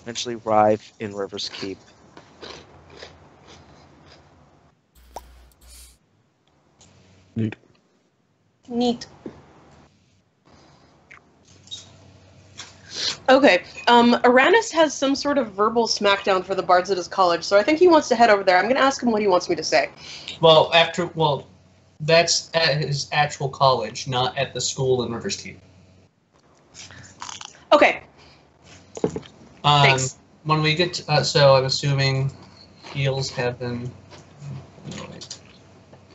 eventually arrive in River's Keep. Neat. Okay, Arranis has some sort of verbal smackdown for the bards at his college, so I think he wants to head over there. I'm going to ask him what he wants me to say. Well, that's at his actual college, not at the school in River's Keep. Okay, thanks. When we get to, so I'm assuming heals have been...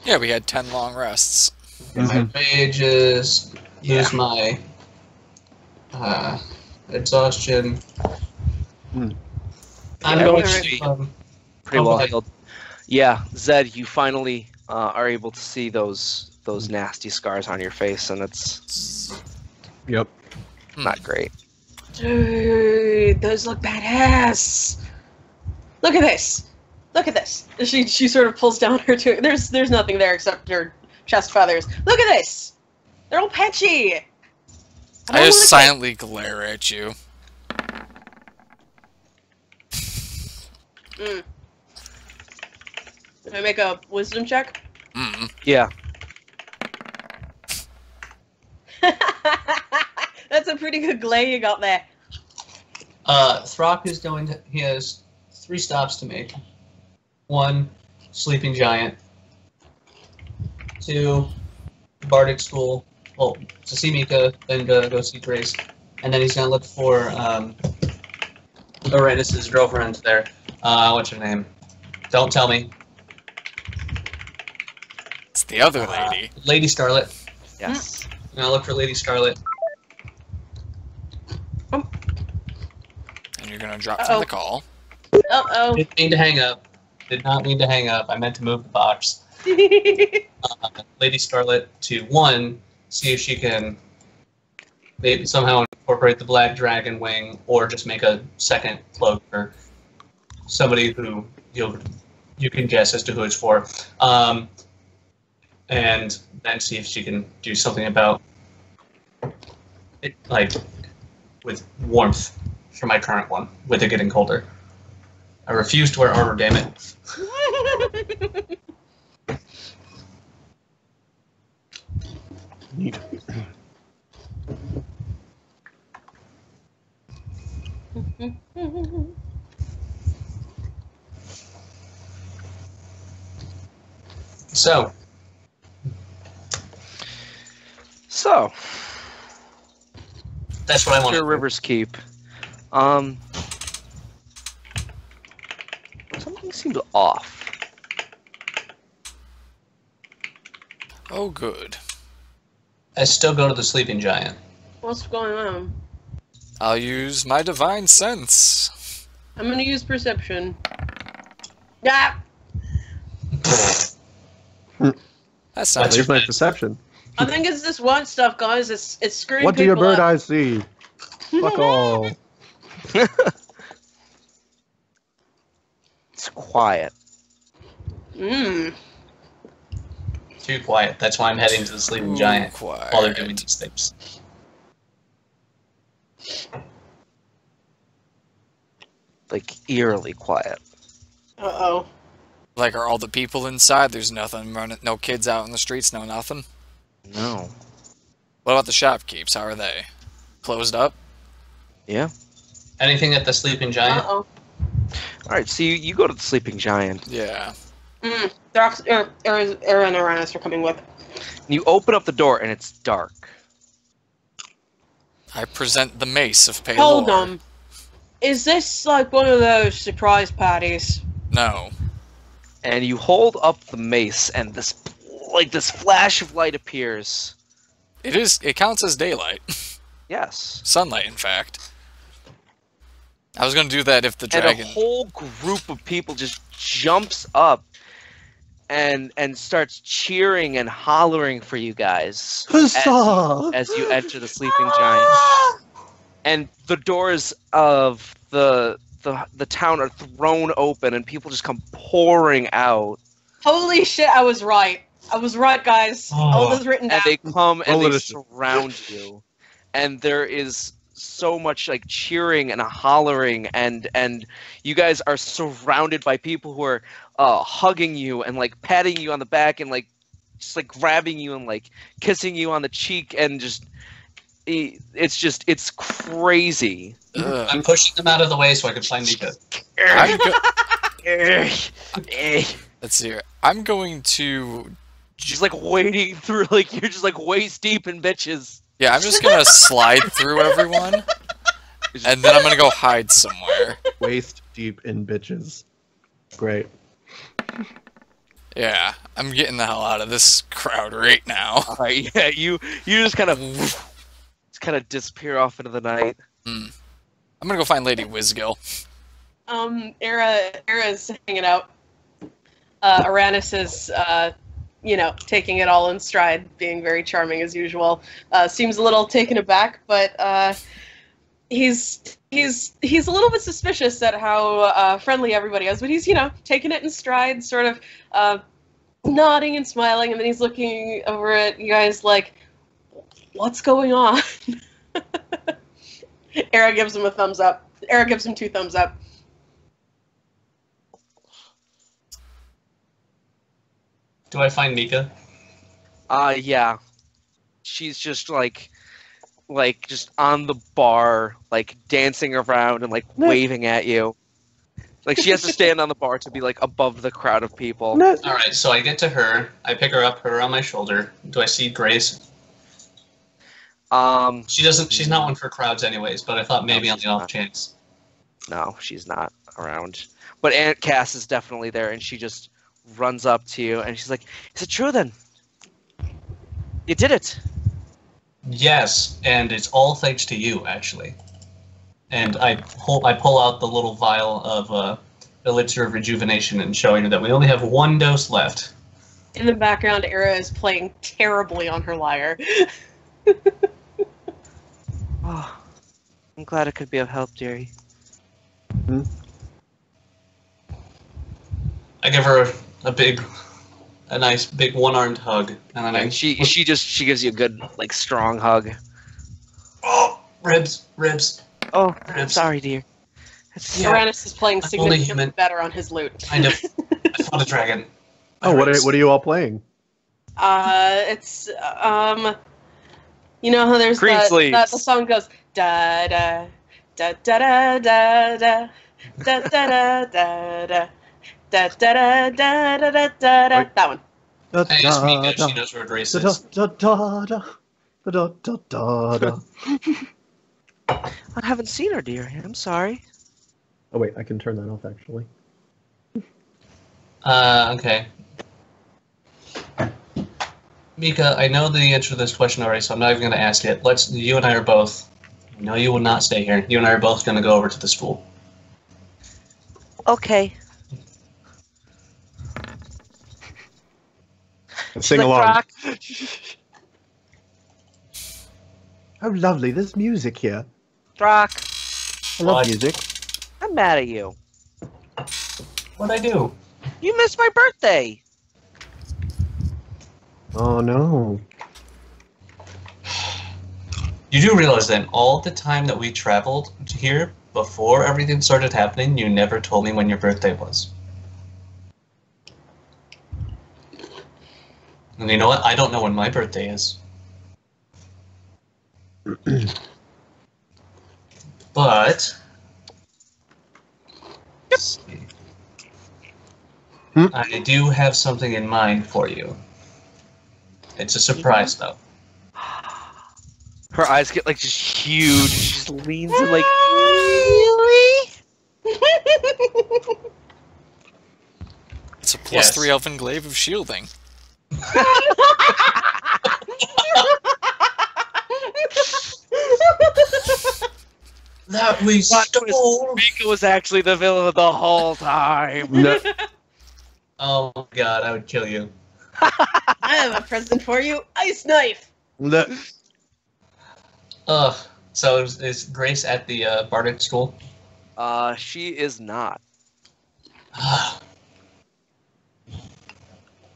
Yeah, we had 10 long rests. My wages, lose my exhaustion. I'm Yeah, going pretty- to. Pretty well healed. Yeah, Zed, you finally are able to see those nasty scars on your face, and it's Yep. not great. Dude, those look badass. Look at this. Look at this. She sort of pulls down her two. There's nothing there except her chest feathers. Look at this. They're all patchy. I just silently glare at you. Can I make a wisdom check? Yeah. That's a pretty good glare you got there. Throkk is going to. He has 3 stops to make. 1, sleeping giant. 2, bardic school. Well, to see Mika, then go see Grace, and then he's gonna look for Arranis' girlfriend there. What's her name? Don't tell me. It's the other lady. Lady Scarlet. Yes. I'm gonna look for Lady Scarlet. And you're gonna drop from the call. Uh-oh. Didn't mean to hang up. Did not mean to hang up. I meant to move the box. Lady Scarlet to 1, see if she can maybe somehow incorporate the black dragon wing, or just make a second cloak for somebody who you can guess as to who it's for. And then see if she can do something about it, like with warmth for my current one, with it getting colder. I refuse to wear armor, damn it. Neat. So, that's what I want. After River's Keep, something seemed off. Oh, good. I still go to the sleeping giant. What's going on? I'll use my divine sense. I'm gonna use perception. Yeah. That's not There's too my bad. perception. I think it's this one stuff, guys. It's screwing What do your people bird up. eyes see? Fuck all. It's quiet. Mmm. Too quiet. That's why I'm heading to the sleeping giant Quiet. while they're doing these things. Like, eerily quiet. Uh-oh. Like, are all the people inside? There's nothing running, no kids out in the streets, no nothing? No. What about the shopkeepers? How are they? Closed up? Yeah. Anything at the sleeping giant? Uh-oh. Alright, so you go to the Sleeping Giant. Yeah. Throx, Aera and Arranis are coming with. And you open up the door, and it's dark. I present the mace of Palor. Hold on. Is this like one of those surprise parties? No. And you hold up the mace, and this flash of light appears. It counts as daylight. Yes. Sunlight, in fact. I was gonna do that if the dragon... And a whole group of people just jumps up and starts cheering and hollering for you guys Huzzah! as you enter the Sleeping Giant. And the doors of the town are thrown open, and people just come pouring out. Holy shit, I was right. I was right, guys. All this written down. And they come and Roll they it. surround you. And there is so much like cheering and hollering, and you guys are surrounded by people who are hugging you and like patting you on the back and like just like grabbing you and like kissing you on the cheek, and it's crazy. Ugh. I'm pushing them out of the way so I can find Mika. Let's see here. I'm going to... Just like wading through, like you're just like waist deep in bitches. Yeah, I'm just gonna slide through everyone, and then I'm gonna go hide somewhere. Waist deep in bitches. Great. Yeah, I'm getting the hell out of this crowd right now. Alright, yeah, you just kind of disappear off into the night. I'm gonna go find Lady Whizgill. Aera's hanging out. Arranis is, taking it all in stride, being very charming as usual. Seems a little taken aback, but he's a little bit suspicious at how friendly everybody is. But he's, taking it in stride, sort of nodding and smiling, and then he's looking over at you guys like, "What's going on?" Aera gives him a thumbs up. Aera gives him 2 thumbs up. Do I find Mika? Yeah. She's just like just on the bar, like dancing around and like waving at you. Like she has to stand on the bar to be like above the crowd of people. All right, so I get to her. I pick her up, put her on my shoulder. Do I see Grace? She doesn't. She's not one for crowds, anyways. But I thought maybe on the off chance. No, she's not around. But Aunt Cass is definitely there, and she just runs up to you, and she's like, "Is it true then? You did it." Yes, and it's all thanks to you, actually. And I pull out the little vial of elixir of rejuvenation and showing her that we only have 1 dose left. In the background, Aera is playing terribly on her lyre. Oh, I'm glad it could be of help, dearie. I give her a nice big one-armed hug, and then She gives you a good like strong hug. Oh, ribs. Oh, I'm Ribs. sorry, dear. Yeah. Arranis is playing I'm only significantly human. better on his lute. Kind of. I fought a dragon. Oh, what are you all playing? It's you know how there's Green that sleeves. the song goes da da da da da da da da da da da da da da da da da da da. That one. I asked Mika if she knows where Grace is. I haven't seen her, dear. I'm sorry. Oh wait, I can turn that off actually. Okay. Mika, I know the answer to this question already, so I'm not even going to ask it. You and I are both. No, you will not stay here. You and I are both going to go over to the school. Okay. Sing Like along. rock. Oh, lovely. There's music here. Throkk, I love What? music. I'm mad at you. What'd I do? You missed my birthday. Oh no. You do realize then, all the time that we traveled here, before everything started happening, you never told me when your birthday was. And you know what? I don't know when my birthday is. But... let's see. I do have something in mind for you. It's a surprise, though. Her eyes get like just huge. She just leans in like, really? It's a +3 Yes. elven glaive of shielding. That we stole! Mika was actually the villain the whole time. No. Oh god, I would kill you. I have a present for you. Ice knife. No. Ugh. So is Grace at the Bardic school? She is not.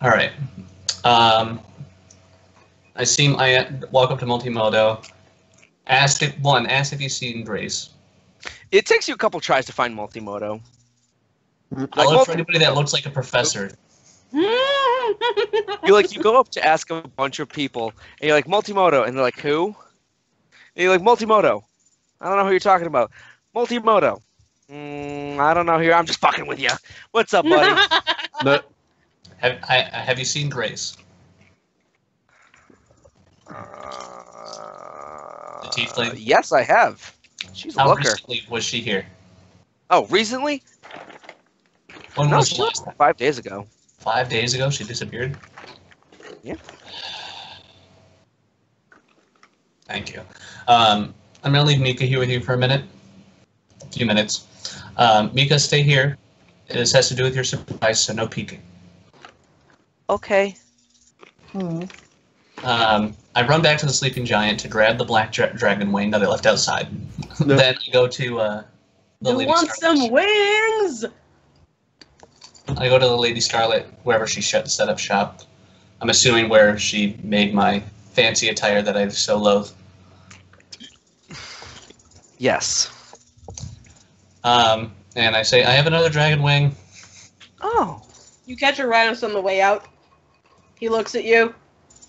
Alright. I walk up to Multimodo. Ask if you've seen Grace. It takes you a couple tries to find Multimodo. I look for anybody that looks like a professor. You go up to ask a bunch of people, and you're like, Multimodo, and they're like, who? And you're like, Multimodo. I don't know who you're talking about. Multimodo. I don't know who I'm just fucking with you. What's up, buddy? No. Have you seen Grace? The tiefling? Yes, I have. She's a How looker. recently was she here? Oh, recently? When No, was she the was last time? 5 days ago. 5 days ago she disappeared? Yeah. Thank you. I'm going to leave Mika here with you for a minute. A few minutes. Mika, stay here. This has to do with your surprise, so no peeking. Okay. I run back to the sleeping giant to grab the black dragon wing that I left outside. No. Then I go to the You Lady want Scarlet. some wings? I go to the Lady Scarlet, wherever she set up shop. I'm assuming where she made my fancy attire that I so loathe. Yes. And I say, I have another dragon wing. Oh. You catch Arranis on the way out. He looks at you.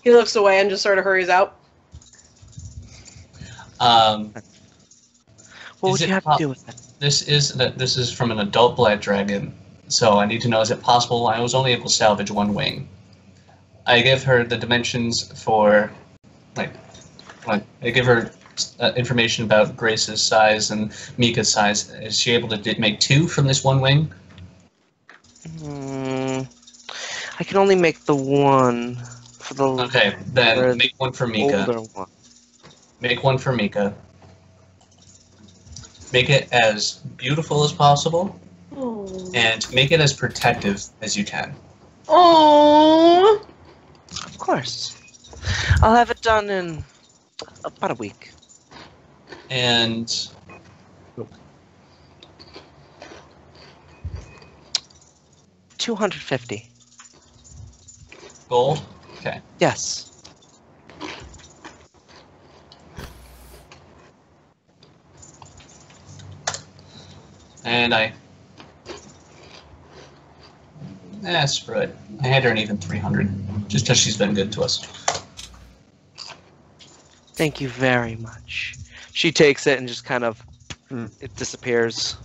He looks away and just sort of hurries out. What would Is you it have to do with it? This is from an adult black dragon, so I need to know, is it possible? I was only able to salvage one wing. I give her the dimensions for, I give her information about Grace's size and Mika's size. Is she able to make two from this one wing? I can only make the one for the Okay, then make one for Mika. older one. Make one for Mika. Make it as beautiful as possible, and make it as protective as you can. Oh. Of course. I'll have it done in about a week. And 250. gold? Okay. Yes. And screw it. I had her an even 300, just because she's been good to us. Thank you very much. She takes it and just kind of, it disappears.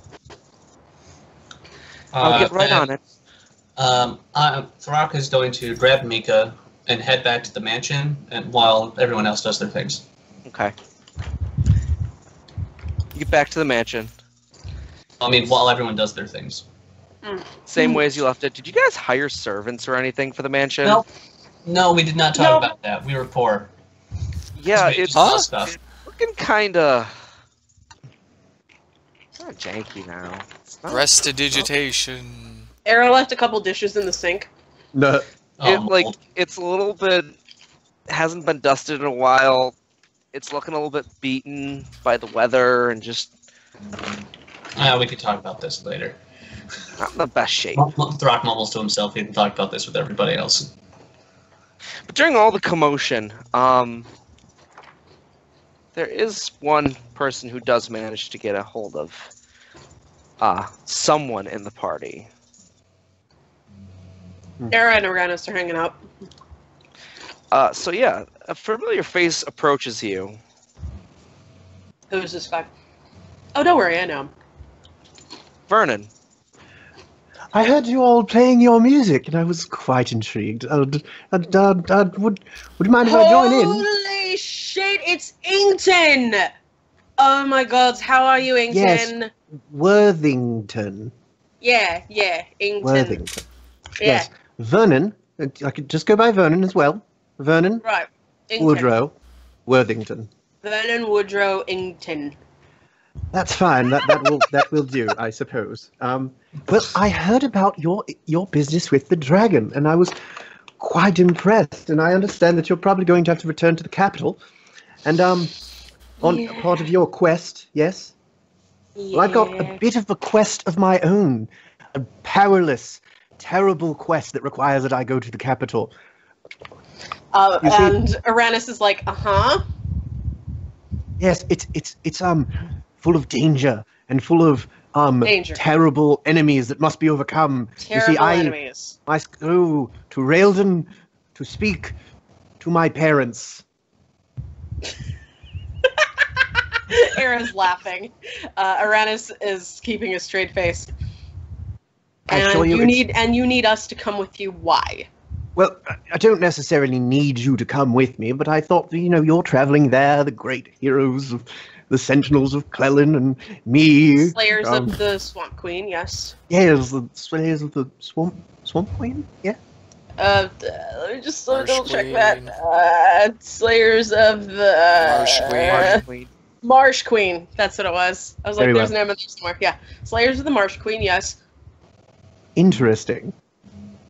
I'll get right on it. Throkk is going to grab Mika and head back to the mansion, and while everyone else does their things. Okay. You get back to the mansion. I mean, while everyone does their things. Same way as you left it. Did you guys hire servants or anything for the mansion? Nope. No, we did not talk about that. We were poor. Yeah, We it's just stuff. looking kinda janky now. It's not, Prestidigitation. Aera left a couple dishes in the sink. No. Mold. it's a little bit hasn't been dusted in a while. It's looking a little bit beaten by the weather and just We could talk about this later. not in the best shape. Throkk mumbles to himself. He can talk about this with everybody else. But during all the commotion, there is one person who does manage to get a hold of someone in the party. Aera and Arranis are hanging out. So yeah, a familiar face approaches you. Who's this guy? Oh, don't worry, I know him. Vernon. I heard you all playing your music, and I was quite intrigued. Would you mind if I join in? Holy shit, it's Ington! Oh my god, how are you, Ington? Yes. Worthington. Yeah, Ington. Worthington. Yeah, Yes. Vernon. I could just go by Vernon as well. Vernon. right. Ington. Woodrow. Worthington. Vernon Woodrow Ington. That's fine. That will do, I suppose. Well, I heard about your business with the dragon, and I was quite impressed. And I understand that you're probably going to have to return to the capital, and on part of your quest, yes. Well, I've got a bit of a quest of my own, a powerless, terrible quest that requires that I go to the capital. You see- And Arranis is like, Yes, it's full of danger and full of Danger. terrible enemies that must be overcome. terrible you see, I enemies. must go to Railden to speak to my parents. Aera's laughing. Arranis is keeping a straight face. I And assure you, you need us to come with you. Why? Well, I don't necessarily need you to come with me, but I thought, you're traveling there, the great heroes of the Sentinels of Clelen and me. Slayers of the Swamp Queen, yes. Yes, the Slayers of the Swamp Queen, yeah. Let me just Marsh double check Queen. that. Slayers of the Marsh Queen. Marsh Queen. Marsh Queen. That's what it was. I was like, Very there's well. an M in there somewhere. Yeah. Slayers of the Marsh Queen, yes. Interesting.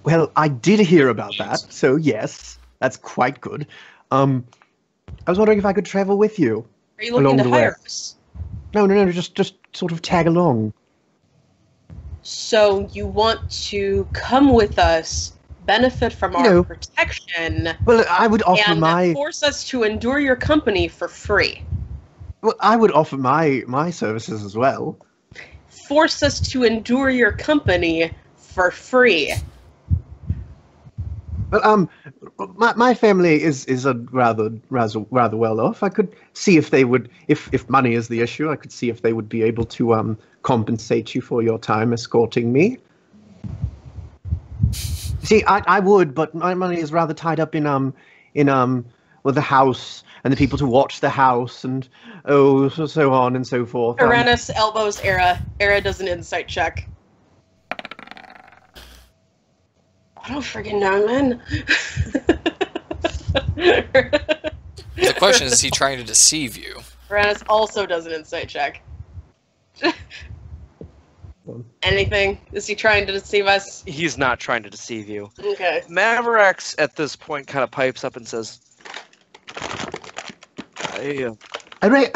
Well, I did hear about that, so yes, that's quite good. I was wondering if I could travel with you. Are you looking Along to the way. hire us? No, just sort of tag along. So you want to come with us, benefit from our No. protection, Well, I would offer and force us to endure your company for free. Well, I would offer my services as well. Force us to endure your company for free. But my family is a rather well off. I could see if they would, if money is the issue, I could see if they would be able to compensate you for your time escorting me. See, I would, but my money is rather tied up in well, the house and the people to watch the house and so on and so forth. Arranis elbows Aera. Aera does an insight check. I don't friggin' know, man. The question is he trying to deceive you? Arranis also does an insight check. Anything? Is he trying to deceive us? He's not trying to deceive you. Okay. Mavarax at this point kind of pipes up and says, I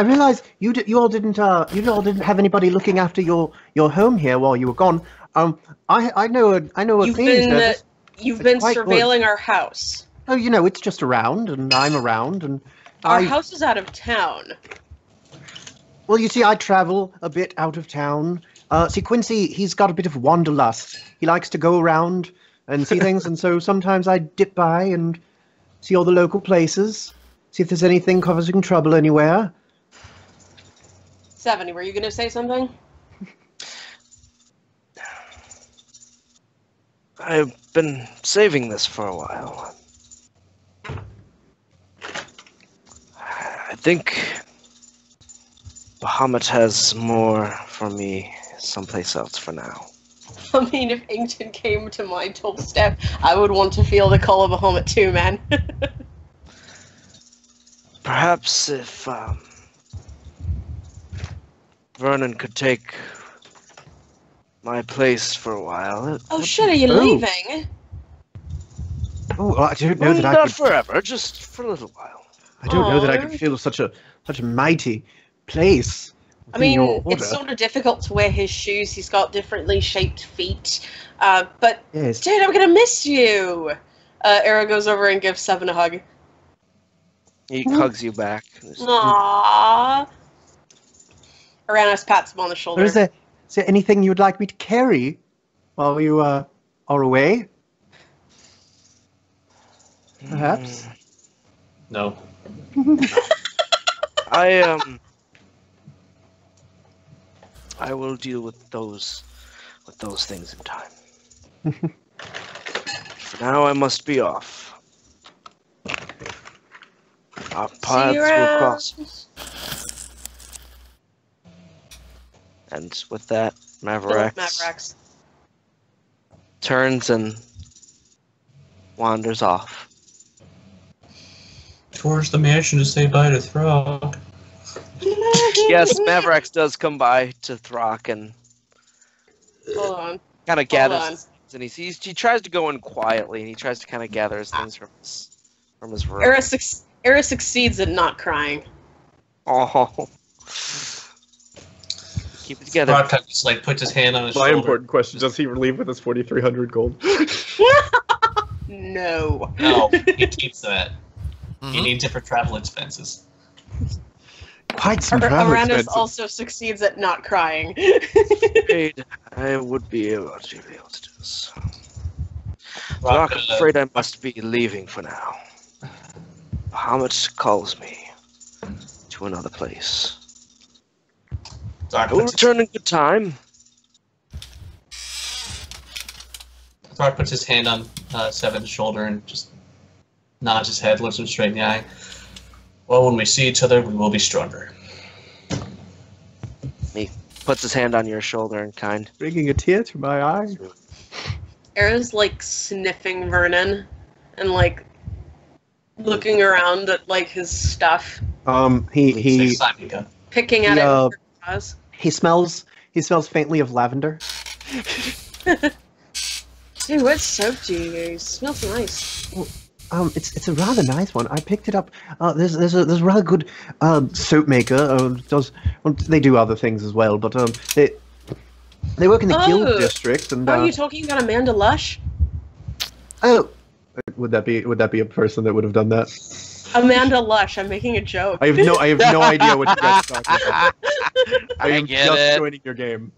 realize you all didn't have anybody looking after your home here while you were gone. I know a cleaning service. You've been quite surveilling our house. Oh, it's just around, and I'm around, and Our house is out of town. Well, you see, I travel a bit out of town. See, Quincy, he's got a bit of wanderlust. He likes to go around and see things, and so sometimes I dip by and see all the local places, see if there's anything causing trouble anywhere. 70, were you going to say something? I've been saving this for a while. I think Bahamut has more for me someplace else for now. I mean, if Inkton came to my doorstep, I would want to feel the call of Bahamut too, man. Perhaps if Vernon could take my place for a while. Oh shit, are you leaving? Oh, I don't know Well, that I not could. forever, just for a little while. I don't know that I Aw. could fill such a mighty place. I within your mean, it's order. sort of difficult to wear his shoes. He's got differently shaped feet. But, Yes. dude, I'm gonna miss you! Aera goes over and gives Seven a hug. He hugs you back. Aww. Arranis pats him on the shoulder. Or is there anything you would like me to carry while you are away? Perhaps. No. I will deal with those things in time. For now, I must be off. Our paths will cross. And with that, Mavarax turns and wanders off. Towards the mansion to say bye to Throkk. Yes, Mavarax does come by to Throkk and Hold on. kind of Hold gathers on. his things, and he tries to go in quietly, and he tries to kind of gather his things from his room. Aera succeeds at not crying. Oh, keep it together. Throkk kind of just like puts his hand on his My shoulder. important question: does he leave with his 4,300 gold? No. No, he keeps that. He Mhm. needs it for travel expenses. Quite some travel Arranis expenses. also succeeds at not crying. Afraid I would be able to do this. Throkk, Throkk, I'm afraid I must be leaving for now. Bahamut calls me to another place. Throkk I will puts, return in good time. Throkk puts his hand on Seven's shoulder and just nods his head, looks him straight in the eye. Well, when we see each other, we will be stronger. He puts his hand on your shoulder and kind. Bringing a tear to my eye. Aera's like sniffing Vernon and like looking around at like his stuff. He Next time you go. Picking at it with her paws. He smells faintly of lavender. Dude, what soap do you use? Smells nice. It's a rather nice one. I picked it up. There's a rather good soap maker. They do other things as well, but they work in the guild district. And are you talking about Amanda Lush? Oh, would that be a person that would have done that? Amanda Lush. I'm making a joke. I have no idea what you guys are talking about. I am get just it. joining your game.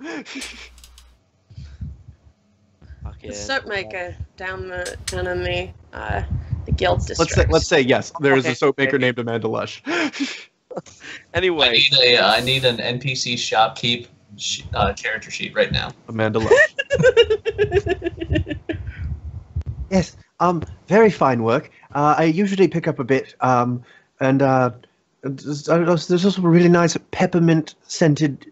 The soap maker down in the guild district. Let's say yes. There is a soap maker named Amanda Lush. Anyway, I need an NPC shopkeep character sheet right now. Amanda Lush. Yes. Very fine work. I usually pick up a bit. There's also a really nice peppermint scented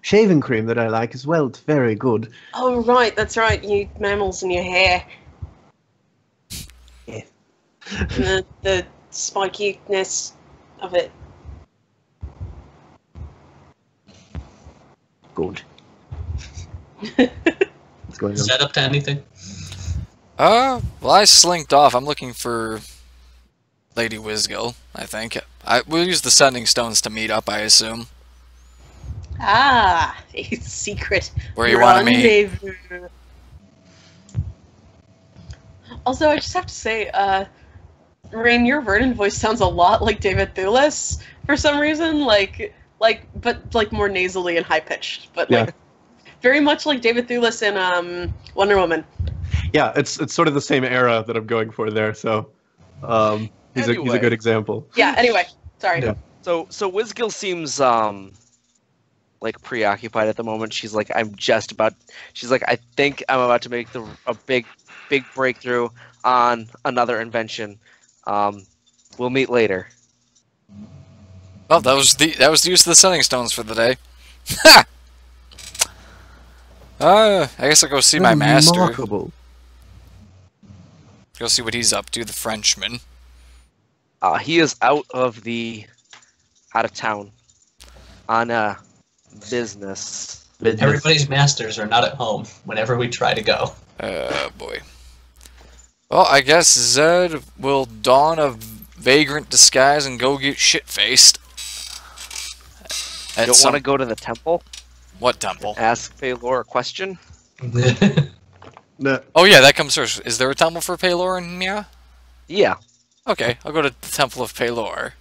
shaving cream that I like as well. It's very good. Oh right, that's right. You mammals in your hair. Yeah. And the spikiness of it. Good. What's going on? Set up to anything? Well, I slinked off. I'm looking for Lady Wisgill, I think. We'll use the sending stones to meet up, I assume. Ah, a secret Where you want to meet? rendezvous. Also, I just have to say, Rain, your Vernon voice sounds a lot like David Thewlis for some reason, but more nasally and high pitched, but Yeah. very much like David Thewlis in Wonder Woman. Yeah, it's sort of the same era that I'm going for there. So, he's a good example. Yeah. Anyway, sorry. Yeah. So Wisgill seems preoccupied at the moment. She's like, I think I'm about to make a big breakthrough on another invention. We'll meet later. Well, that was the use of the sending stones for the day. Ha! I guess I'll go see my master. Remarkable. Go see what he's up to, the Frenchman. He is out of town on business. Everybody's masters are not at home whenever we try to go. Boy. Well, I guess Zed will don a vagrant disguise and go get shit-faced. You don't want to go to the temple? What temple? Ask Paylor a question? No. Oh yeah, that comes first. Is there a temple for Paylor in Mia? Yeah. Okay, I'll go to the Temple of Paylor.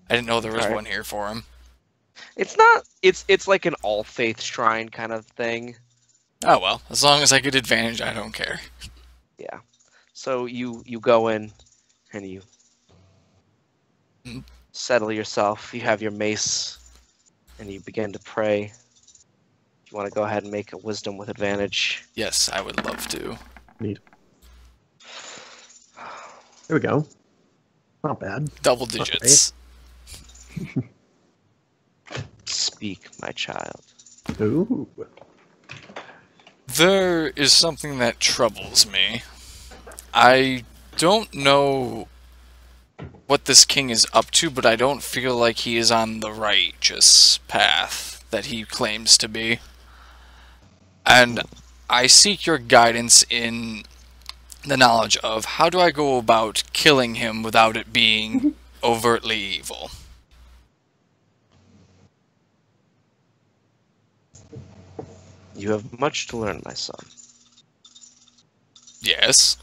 I didn't know there was Alright. one here for him. It's not. It's like an all faith shrine kind of thing. Oh well, as long as I get advantage, I don't care. Yeah. So you go in, and you settle yourself. You have your mace, and you begin to pray. You want to go ahead and make a wisdom with advantage. Yes, I would love to. Neat. There we go. Not bad. Double digits. Speak, my child. Ooh. There is something that troubles me. I don't know what this king is up to, but I don't feel like he is on the righteous path that he claims to be. And I seek your guidance in the knowledge of how do I go about killing him without it being overtly evil. You have much to learn, my son. Yes.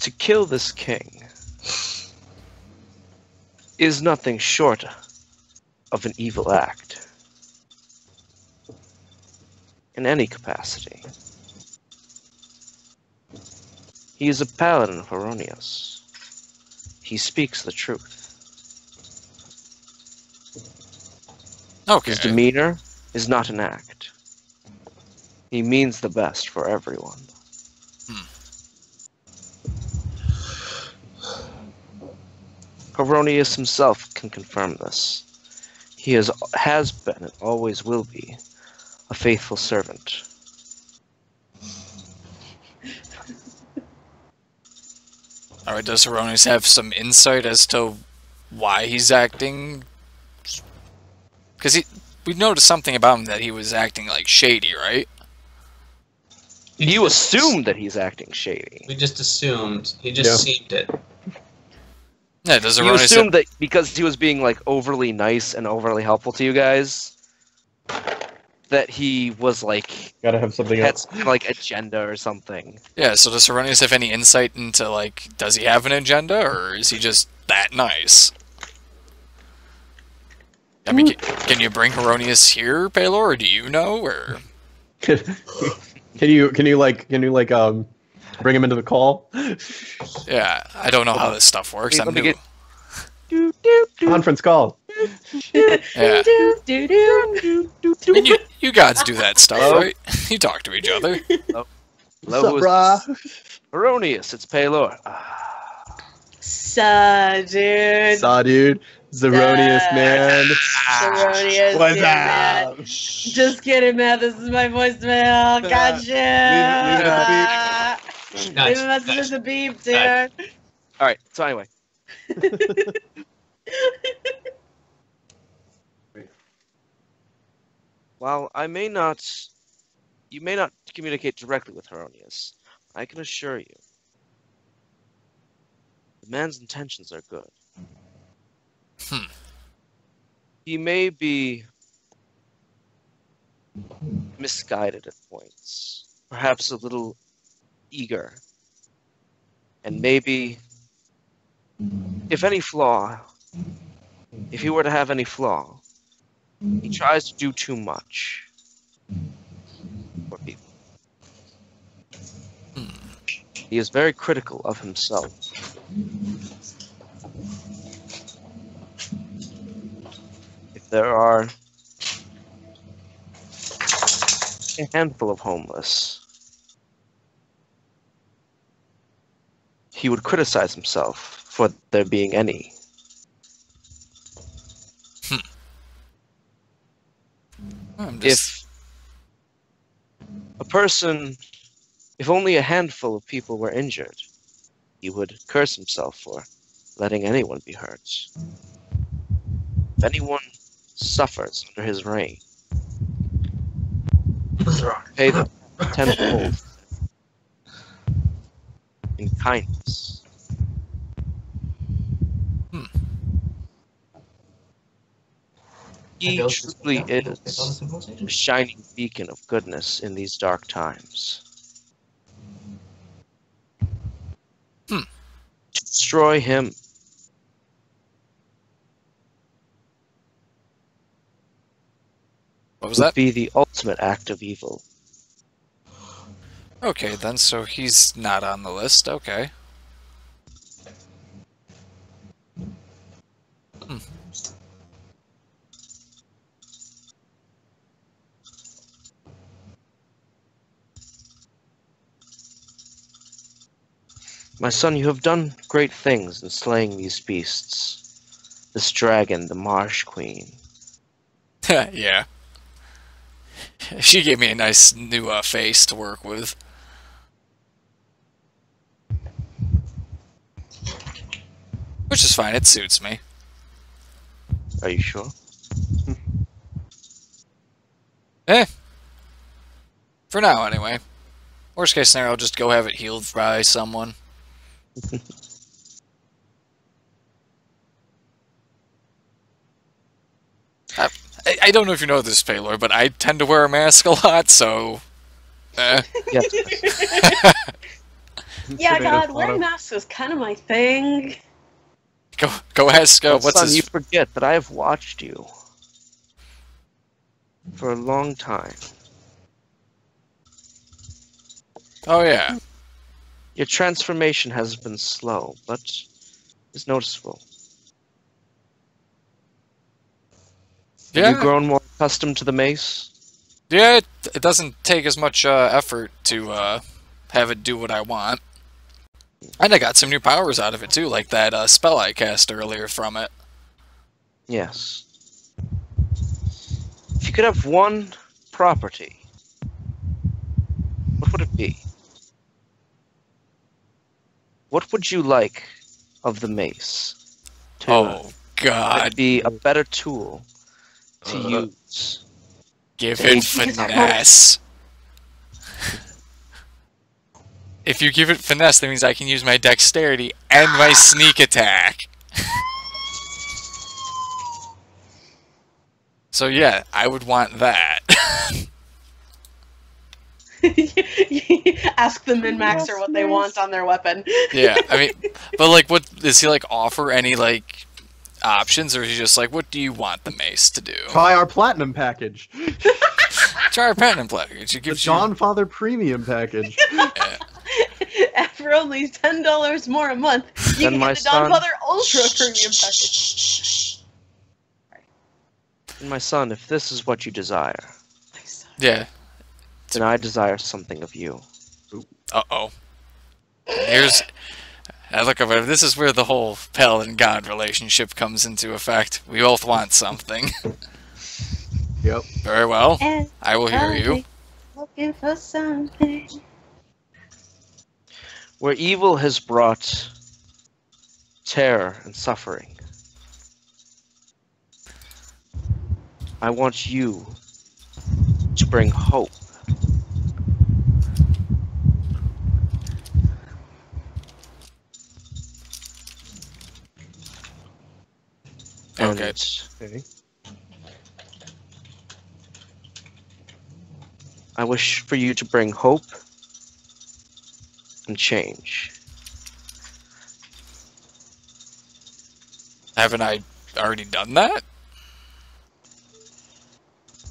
To kill this king is nothing short of an evil act. In any capacity. He is a paladin of Arranis. He speaks the truth. Okay. His demeanor is not an act. He means the best for everyone. Arranis himself can confirm this. He has been and always will be a faithful servant. Alright, does Arranis have some insight as to why he's acting? Because we noticed something about him that he was acting like shady, right? You assume that he's acting shady. We just assumed. He just seemed it. Yeah, does You Arranis assume that because he was being like overly nice and overly helpful to you guys, that he was like Gotta have something had else. some, like agenda or something. Yeah, so does Arranis have any insight into, like, does he have an agenda, or is he just that nice? I mean, can you bring Arranis here, Paylor, or do you know, or... Can you bring him into the call? Yeah, I don't know how this stuff works. Let I'm me new. Conference call. Yeah. And you gods do that stuff, right? You talk to each other. Hello, What's up, who is brah? this? Arranis, it's Paylor. Suh, dude. Saw, dude. Zeronius, man. Erroneous, What's yeah, up? man. Just kidding, man. This is my voicemail. Gotcha. Leave it at Leave a message at the beep, dude. Alright, so anyway. While you may not communicate directly with Arranis, I can assure you, the man's intentions are good. He may be misguided at points, perhaps a little eager, and maybe, if he were to have any flaw, he tries to do too much for people. He is very critical of himself. If there are a handful of homeless, he would criticize himself for there being any. If only a handful of people were injured, he would curse himself for letting anyone be hurt. If anyone suffers under his reign, pay them tenfold in kindness. He truly is a shining beacon of goodness in these dark times. To destroy him What was would that? be the ultimate act of evil. Okay, then, so he's not on the list. Okay. My son, you have done great things in slaying these beasts. This dragon, the Marsh Queen. Yeah. She gave me a nice new face to work with. Which is fine, it suits me. Are you sure? For now, anyway. Worst case scenario, I'll just go have it healed by someone. I don't know if you know this, Paylor, but I tend to wear a mask a lot, so... Yes. Yeah, God, wearing masks was kind of my thing. Go ask, what's son, his... you forget that I have watched you for a long time. Oh, yeah. Your transformation has been slow, but is noticeable. Yeah. Have you grown more accustomed to the mace? Yeah, it doesn't take as much effort to have it do what I want. And I got some new powers out of it, too, like that spell I cast earlier from it. Yes. If you could have one property, what would it be? What would you like of the mace? Oh, God. It'd be a better tool to use. Give it finesse. If you give it finesse, that means I can use my dexterity and my sneak attack. So yeah, I would want that. Ask the min-maxer what they want on their weapon. Yeah, I mean, but like, what does he like offer any like options, or is he just like, what do you want the mace to do? Try our platinum package. Try our platinum package. It The gives you. John Father premium package. Yeah. For only $10 more a month, you Then can my get the Don son- Father Ultra Premium package. My son, if this is what you desire, Yeah. then I desire something of you. Uh-oh. Here's... look, this is where the whole Paladin God relationship comes into effect. We both want something. Yep. Very well. I will hear you. Looking for something. Where evil has brought terror and suffering, I want you to bring hope. Okay. Okay. I wish for you to bring hope and change. Haven't I already done that?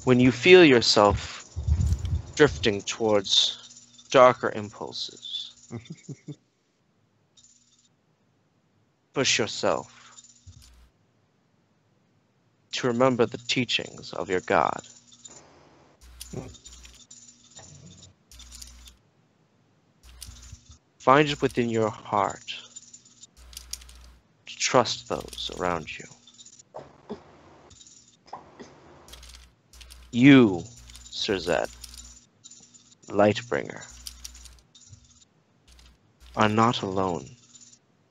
When you feel yourself drifting towards darker impulses, push yourself to remember the teachings of your God. Find it within your heart to trust those around you. You, Sir Zed, Lightbringer, are not alone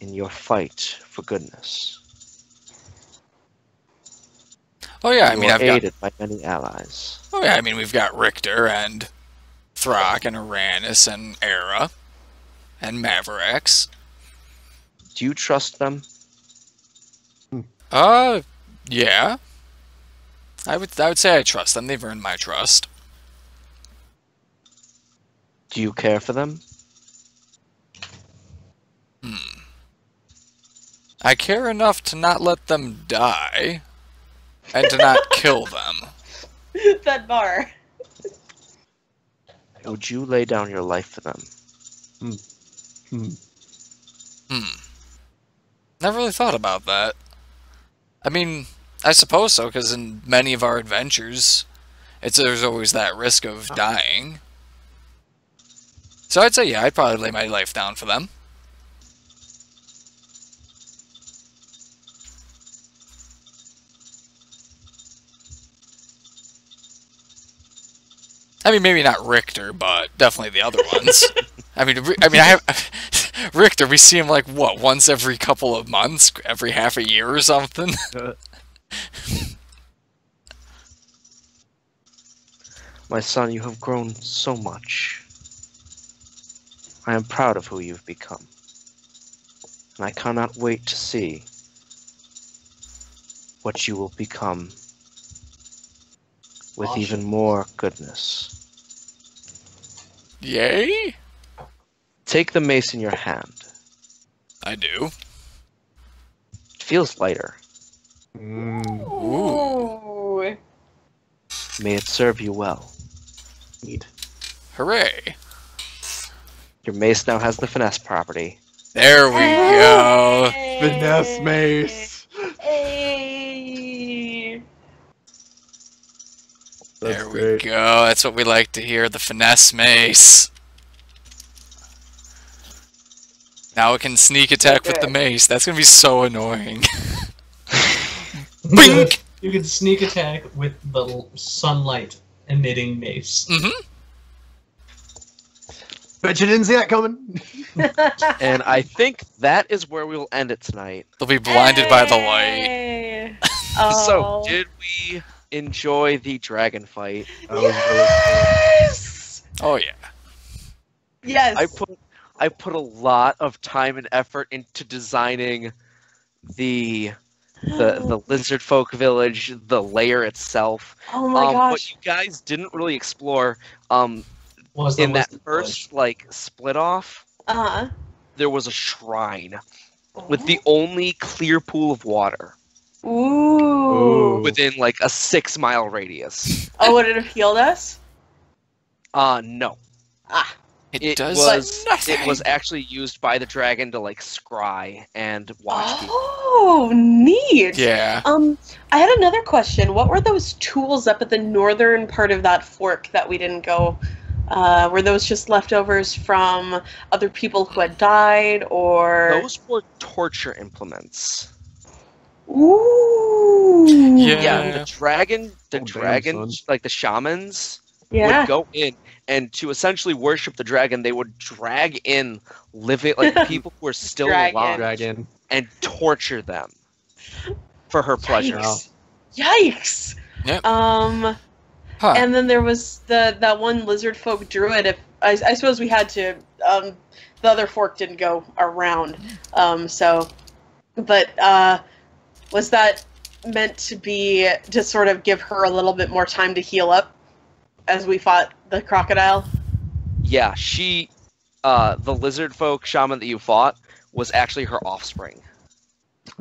in your fight for goodness. Oh yeah, I You mean, are I've got... aided by many allies. Oh yeah, I mean, we've got Richter and Throkk and Arranis and Aera and Mavarax. Do you trust them? Yeah. I would say I trust them. They've earned my trust. Do you care for them? I care enough to not let them die, and to not kill them. That bar. Would you lay down your life for them? Never really thought about that. I mean, I suppose so, because in many of our adventures, there's always that risk of dying. So I'd say, yeah, I'd probably lay my life down for them. I mean, maybe not Richter, but definitely the other ones. I mean, I have Richter. We see him like what, once every couple of months, every half a year or something. My son, you have grown so much. I am proud of who you've become, and I cannot wait to see what you will become with even more goodness. Yay! Take the mace in your hand. I do. It feels lighter. Ooh. May it serve you well. Hooray! Your mace now has the finesse property. There we go. Finesse mace. Hey. That's There we great. go. That's what we like to hear. The finesse mace. Now it can sneak attack with the mace. That's gonna be so annoying. Bink! You can sneak attack with the sunlight emitting mace. Mm-hmm. Bet you didn't see that coming. And I think that is where we will end it tonight. They'll be blinded by the light. Hey. So, did we enjoy the dragon fight? Yes! Oh yeah. Yes. I put a lot of time and effort into designing the lizard folk village, the lair itself. Oh my But gosh. you guys didn't really explore Was the in that lizard first like split off. Uh-huh. There was a shrine with the only clear pool of water Ooh. within like a 6-mile radius. Oh, would it have healed us? No. Ah. It does It was actually used by the dragon to like scry and watch people. Oh, neat. Yeah. I had another question. What were those tools up at the northern part of that fork that we didn't go? Were those just leftovers from other people who had died, or? Those were torture implements. Ooh. Yeah, the dragon, son. like the shamans, Yeah. would go in, and to essentially worship the dragon, they would drag in living like people who are still Dragon. alive Dragon. and torture them for her pleasure. Yikes. Yikes. Yep. Huh. And then there was that one lizard folk druid. If I suppose we had to. The other fork didn't go around. But was that meant to be to sort of give her a little bit more time to heal up as we fought the crocodile? Yeah, she, the lizard folk shaman that you fought was actually her offspring.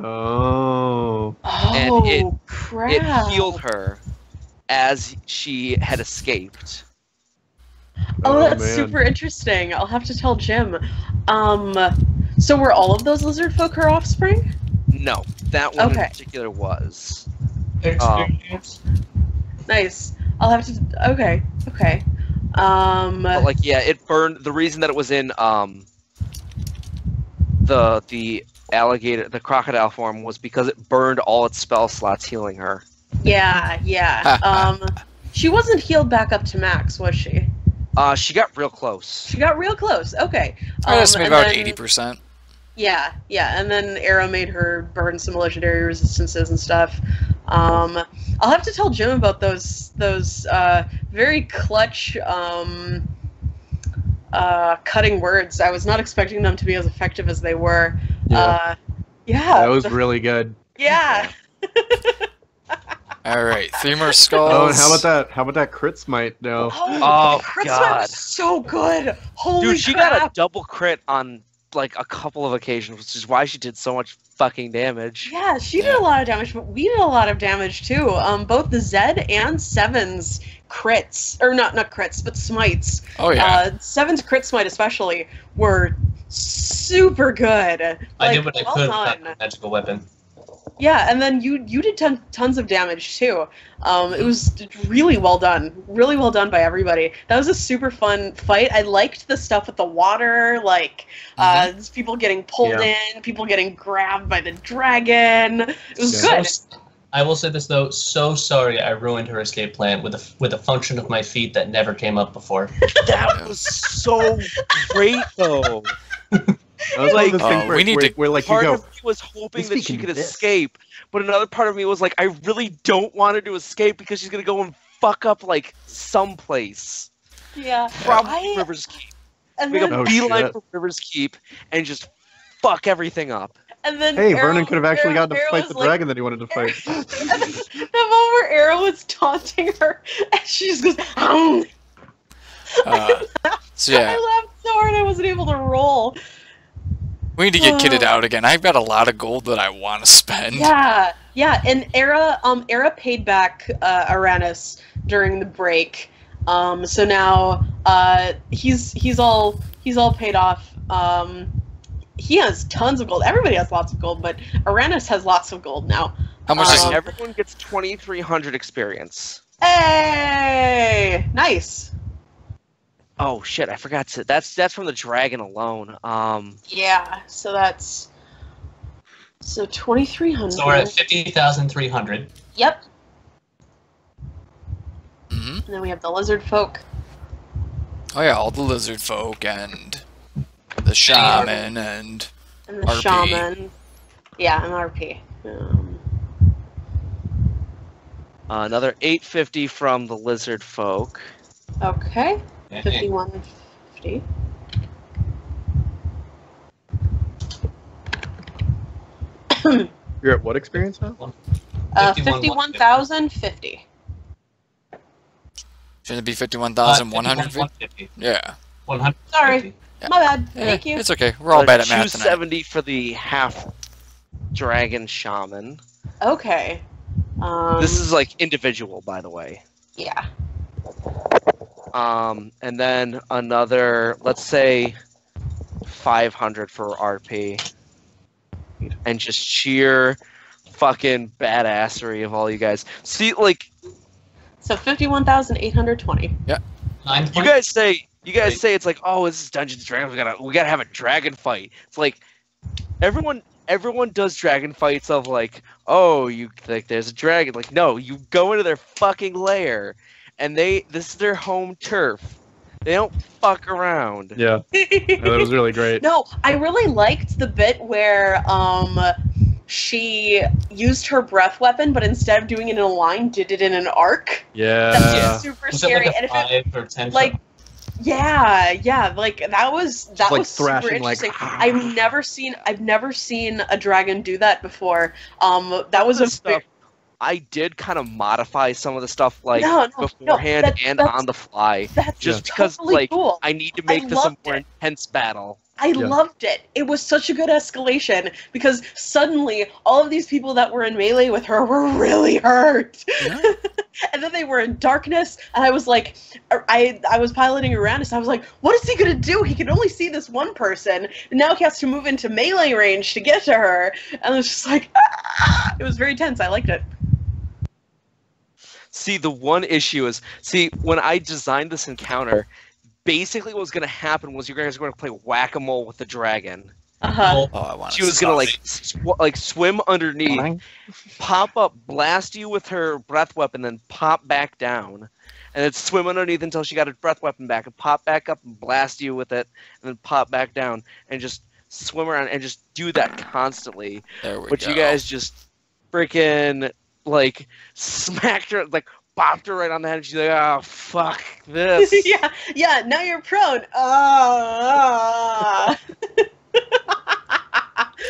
Oh. Oh, And crap. It healed her as she had escaped. Oh, that's man. super interesting. I'll have to tell Jim. So were all of those lizard folk her offspring? No, that one Okay. in particular was. experience. Nice. I'll have to. Okay. Okay. But like, yeah, it burned. The reason that it was in the alligator, the crocodile form, was because it burned all its spell slots healing her. Yeah. Yeah. She wasn't healed back up to max, was she? She got real close. She got real close. Okay. I estimate and about then- 80%. Yeah, yeah, and then Aera made her burn some legendary resistances and stuff. I'll have to tell Jim about those very clutch cutting words. I was not expecting them to be as effective as they were. Yeah. Yeah. That was really good. Yeah. All right, 3 more skulls. Oh, and how about that crit smite? No. Oh, Crit God. Smite was so good. Holy Dude, she crap. got a double crit on like a couple of occasions, which is why she did so much fucking damage. Yeah, she did a lot of damage, but we did a lot of damage too. Both the Zed and Seven's crits, or not crits, but smites. Oh yeah. Seven's crit smite especially were super good. I did what I well could done. with that magical weapon. Yeah, and then you did tons of damage too. It was really well done by everybody. That was a super fun fight. I liked the stuff with the water, like people getting pulled in, people getting grabbed by the dragon. It was good. I will say this though, so sorry I ruined her escape plan with a function of my feet that never came up before. That was so great, though. That was Like, one of those things we need to- where like you Part go, of me was hoping that she Speaking could of this. escape, but another part of me was like, I really don't want her to escape because she's gonna go and fuck up like someplace. Yeah. Probably River's Keep. And Make then, a Oh, beeline shit. for River's Keep and just fuck everything up. and then hey, Arrow- Vernon could have actually gotten to Arrow fight was the dragon that he wanted to fight. the moment where Arrow was taunting her, and she just goes, "Ow!" So yeah, I laughed so hard I wasn't able to roll. we need to get kitted out again. I've got a lot of gold that I want to spend. Yeah, and Aera paid back Arranis during the break. So now he's all paid off. He has tons of gold. Everybody has lots of gold, but Arranis has lots of gold now. How much is it? Everyone gets 2,300 experience. Hey, nice. Oh shit! I forgot to. That's from the dragon alone. Yeah, so that's 2,300. So we're at 50,300. Yep. And then we have the lizard folk. Oh yeah, all the lizard folk and the shaman and the RP. shaman. Yeah, and RP. Another 850 from the lizard folk. Okay. 5150. You're at what experience now? 51,050. Shouldn't it be 51,150? 150. Yeah. 100. Sorry. Yeah. My bad. Thank you. It's okay. We're all bad at math tonight. 270 for the half dragon shaman. Okay. This is like individual, by the way. Yeah. And then another, let's say, 500 for RP. And just sheer fucking badassery of all you guys. See, like, So 51,820. 9 you guys say it's like, oh, this is Dungeons and Dragons. We gotta have a dragon fight. It's like everyone does dragon fights of like, oh, you like there's a dragon. Like, no, you go into their fucking lair, and this is their home turf. They don't fuck around. Yeah. That was really great. No, I really liked the bit where she used her breath weapon, but instead of doing it in a line, did it in an arc. Yeah. That's super Was scary. it like a 5 or 10? Like, yeah, like that was like super thrashing, like, interesting. I've never seen a dragon do that before. That was a stuff. I did kind of modify some of the stuff like No, beforehand and that's- on the fly, that's just because totally like cool. I need to make this a loved more it. intense battle. I loved it. It was such a good escalation because suddenly all of these people that were in melee with her were really hurt. Yeah. And then they were in darkness, and I was like, I was piloting Arranis. I was like, what is he gonna do? He can only see this one person, and now he has to move into melee range to get to her. And I was just like, ah! It was very tense. I liked it. See, the one issue is, when I designed this encounter, basically what was going to happen was you guys were going to play whack-a-mole with the dragon. Uh-huh. Oh, I want She was going to, like, swim underneath, pop up, blast you with her breath weapon, then pop back down. And then swim underneath until she got her breath weapon back, and pop back up and blast you with it, and then pop back down, and just swim around and just do that constantly. There we But go. you guys just freaking, like, smacked her, like, bopped her right on the head, and she's like, oh, fuck this. yeah, now you're prone.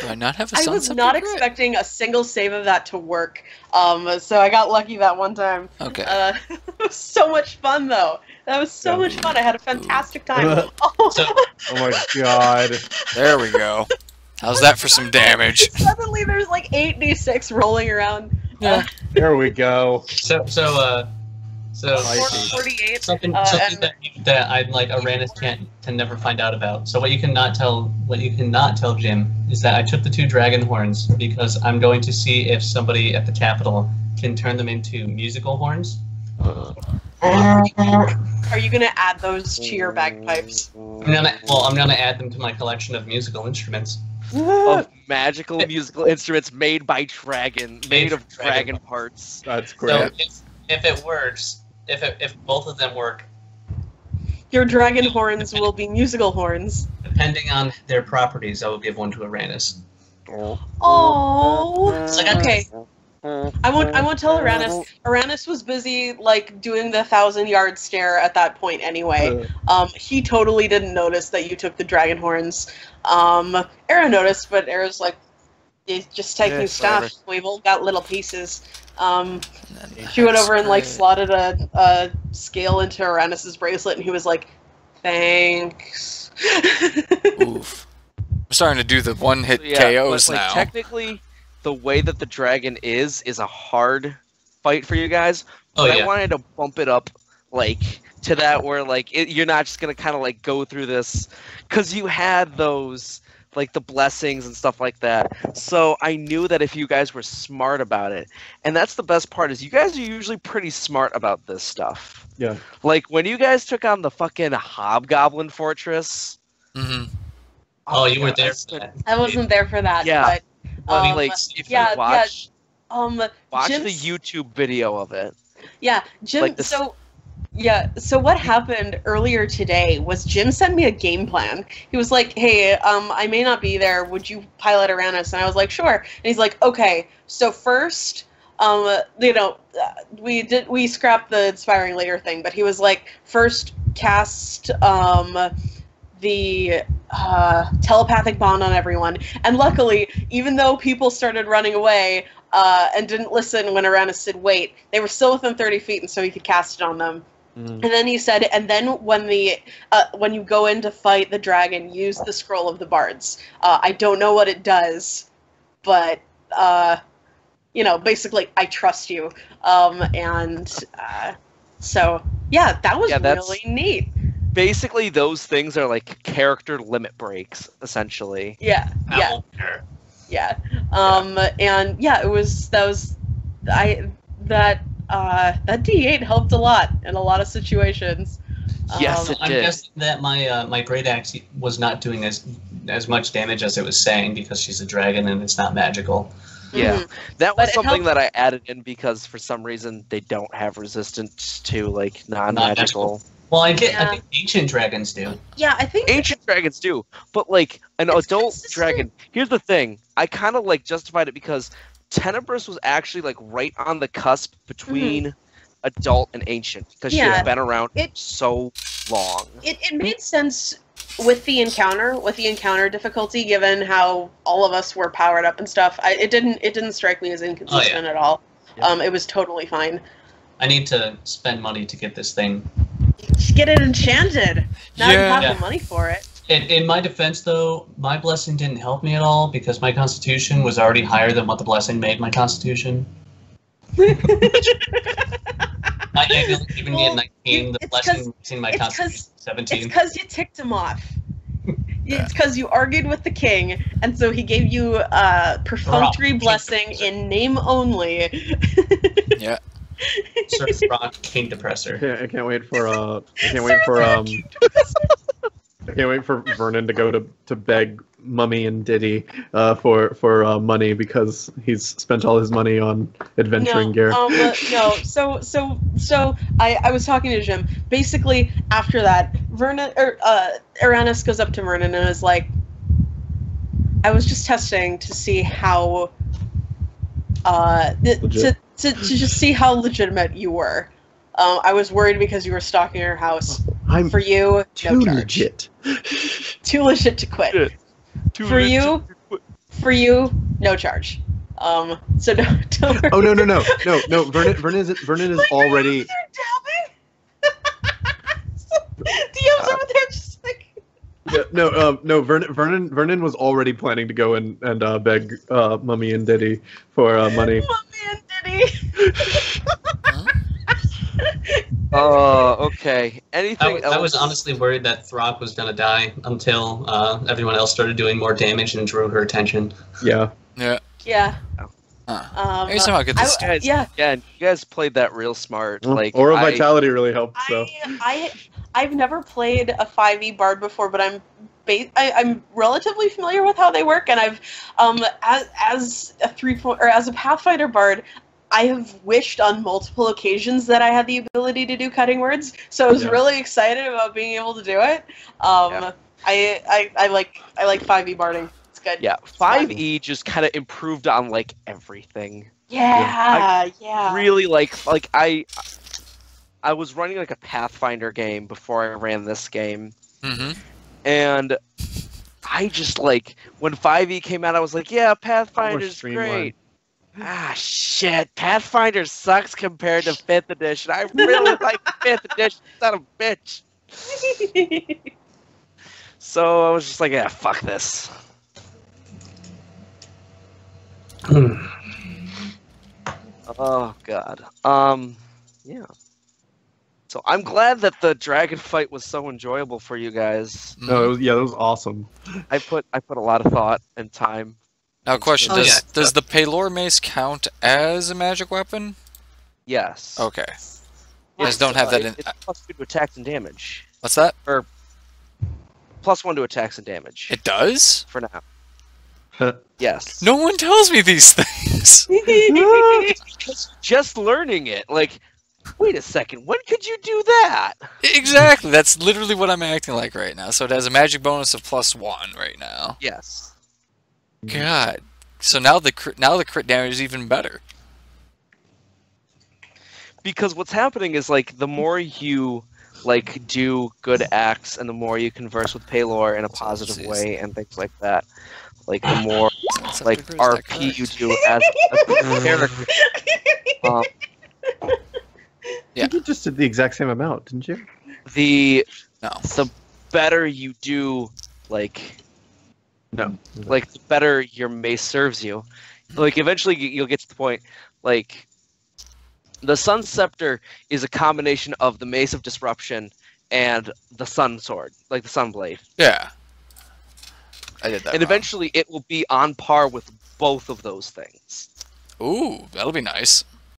Do I not have a I sun was scepter? not Great. expecting a single save of that to work, so I got lucky that one time. Okay. It was so much fun, though. That was so much fun. I had a fantastic time. So, Oh my god. There we go. How's that for some damage? Suddenly there's like 8d6 rolling around. Yeah. There we go. so 48. something that I'd like Arranis can never find out about. So what you cannot tell Jim is that I took the 2 dragon horns because I'm going to see if somebody at the Capitol can turn them into musical horns. Are you gonna add those to your bagpipes? I'm gonna add them to my collection of musical instruments. Of magical musical instruments made of dragon parts. That's So great. if it works, if both of them work, Your dragon horns will be musical horns. depending on their properties, I will give one to Arranis. Oh. Okay. Mm. I won't tell Arranis. Arranis was busy like doing the 1,000-yard stare at that point anyway. He totally didn't notice that you took the dragon horns. Aera noticed, but Aera's like, he's just taking Yeah, stuff. whatever. We've all got little pieces. She went over and like slotted a scale into Arranis's bracelet, and he was like, "Thanks." Oof. I'm starting to do the one-hit Yeah, KOs but, like, now. technically, the way that the dragon is a hard fight for you guys. Oh, But yeah. I wanted to bump it up, like, to that where, like, you're not just gonna kind of, like, go through this, because you had those, like, the blessings and stuff like that. So I knew that if you guys were smart about it, and that's the best part, is you guys are usually pretty smart about this stuff. Yeah. Like, when you guys took on the fucking Hobgoblin Fortress... Mm-hmm. Oh, you my were God, there that's for that. I wasn't there for that. Yeah. But, like, if yeah, you watch watch the Jim's- YouTube video of it. Yeah, Jim. Like this- So Yeah, so what happened earlier today was Jim sent me a game plan. He was like, hey, I may not be there. Would you pilot Arranis? And I was like, sure. And he's like, okay, so first, we scrapped the inspiring later thing, but he was like, first cast the telepathic bond on everyone. And luckily, even though people started running away and didn't listen when Arranis said wait, they were still within 30 feet, and so he could cast it on them. And then he said, and then when you go in to fight the dragon, use the Scroll of the Bards. I don't know what it does, but basically, I trust you. So yeah, that was really neat. Basically, those things are like character limit breaks, essentially. Yeah. And yeah, that D8 helped a lot in a lot of situations. Yes, it I'm did. guessing that my great axe was not doing as much damage as it was saying because she's a dragon and it's not magical. Yeah, that was something that I added in because for some reason they don't have resistance to like non-magical. Well, I think ancient dragons do. Yeah, I think ancient dragons do, but like an adult dragon. Here's the thing: I kind of like justified it because Tenebris was actually like right on the cusp between adult and ancient because she had been around so long. It made sense with the encounter difficulty, given how all of us were powered up and stuff. It didn't strike me as inconsistent at all. Yeah. It was totally fine. I need to spend money to get this thing. Just get it enchanted. Now you have the money for it. In my defense, though, my blessing didn't help me at all because my constitution was already higher than what the blessing made my constitution. I didn't even get 19. The blessing in my constitution 17. It's because you ticked him off. It's because you argued with the king, and so he gave you a perfunctory blessing in name only. Yeah. Sir Throkk, King Depressor. I can't wait for I can't wait for Vernon to go to beg Mummy and Diddy for money because he's spent all his money on adventuring gear. No. So I was talking to Jim. Basically, after that, Arranis goes up to Vernon and is like, I was just testing to see how to just see how legitimate you were. I was worried because you were stalking your house. For you, too no charge. legit. Too legit to quit. For you, no charge. So don't worry. Oh no. Vernon is already. DM's over there just like. No. Vernon was already planning to go and beg Mummy and Diddy for money. Mummy and Diddy. Okay. Anything else? I was honestly worried that Throkk was gonna die until everyone else started doing more damage and drew her attention. Yeah. Yeah. Maybe somehow get this. Yeah, you guys played that real smart. Well, like Aura Vitality really helped. So I've never played a 5e bard before, but I'm relatively familiar with how they work, and I've as a Pathfinder bard, I have wished on multiple occasions that I had the ability to do cutting words, so I was really excited about being able to do it. I like 5e barding. It's good. Yeah, 5e just kind of improved on like everything. Yeah. Really like I was running like a Pathfinder game before I ran this game, and I just like when 5e came out, I was like, yeah, Pathfinder's great. Ah, shit. Pathfinder sucks compared to 5th edition. I really like 5th edition. Son of a bitch. So I was just like, yeah, fuck this. Oh, God. Yeah. So I'm glad that the dragon fight was so enjoyable for you guys. No, that was awesome. I put a lot of thought and time. Now, question: Does the Pelor Mace count as a magic weapon? Yes. Okay. I just don't have that in. It's +2 to attacks and damage. What's that? Or +1 to attacks and damage. It does? For now. Yes. No one tells me these things. Just learning it. Like, Wait a second, when could you do that? Exactly. That's literally what I'm acting like right now. So it has a magic bonus of +1 right now. Yes. God. So now the crit damage is even better. Because what's happening is like the more you like do good acts and the more you converse with Paylor in a positive way and things like that, like the more like RP you do as a character. Yeah. You just did the exact same amount, didn't you? The No. better you do, like No. the better your mace serves you. Like eventually you'll get to the point like the Sun Scepter is a combination of the Mace of Disruption and the Sun Sword, like the Sun Blade. Yeah. I did that. And eventually it will be on par with both of those things. Ooh, that'll be nice.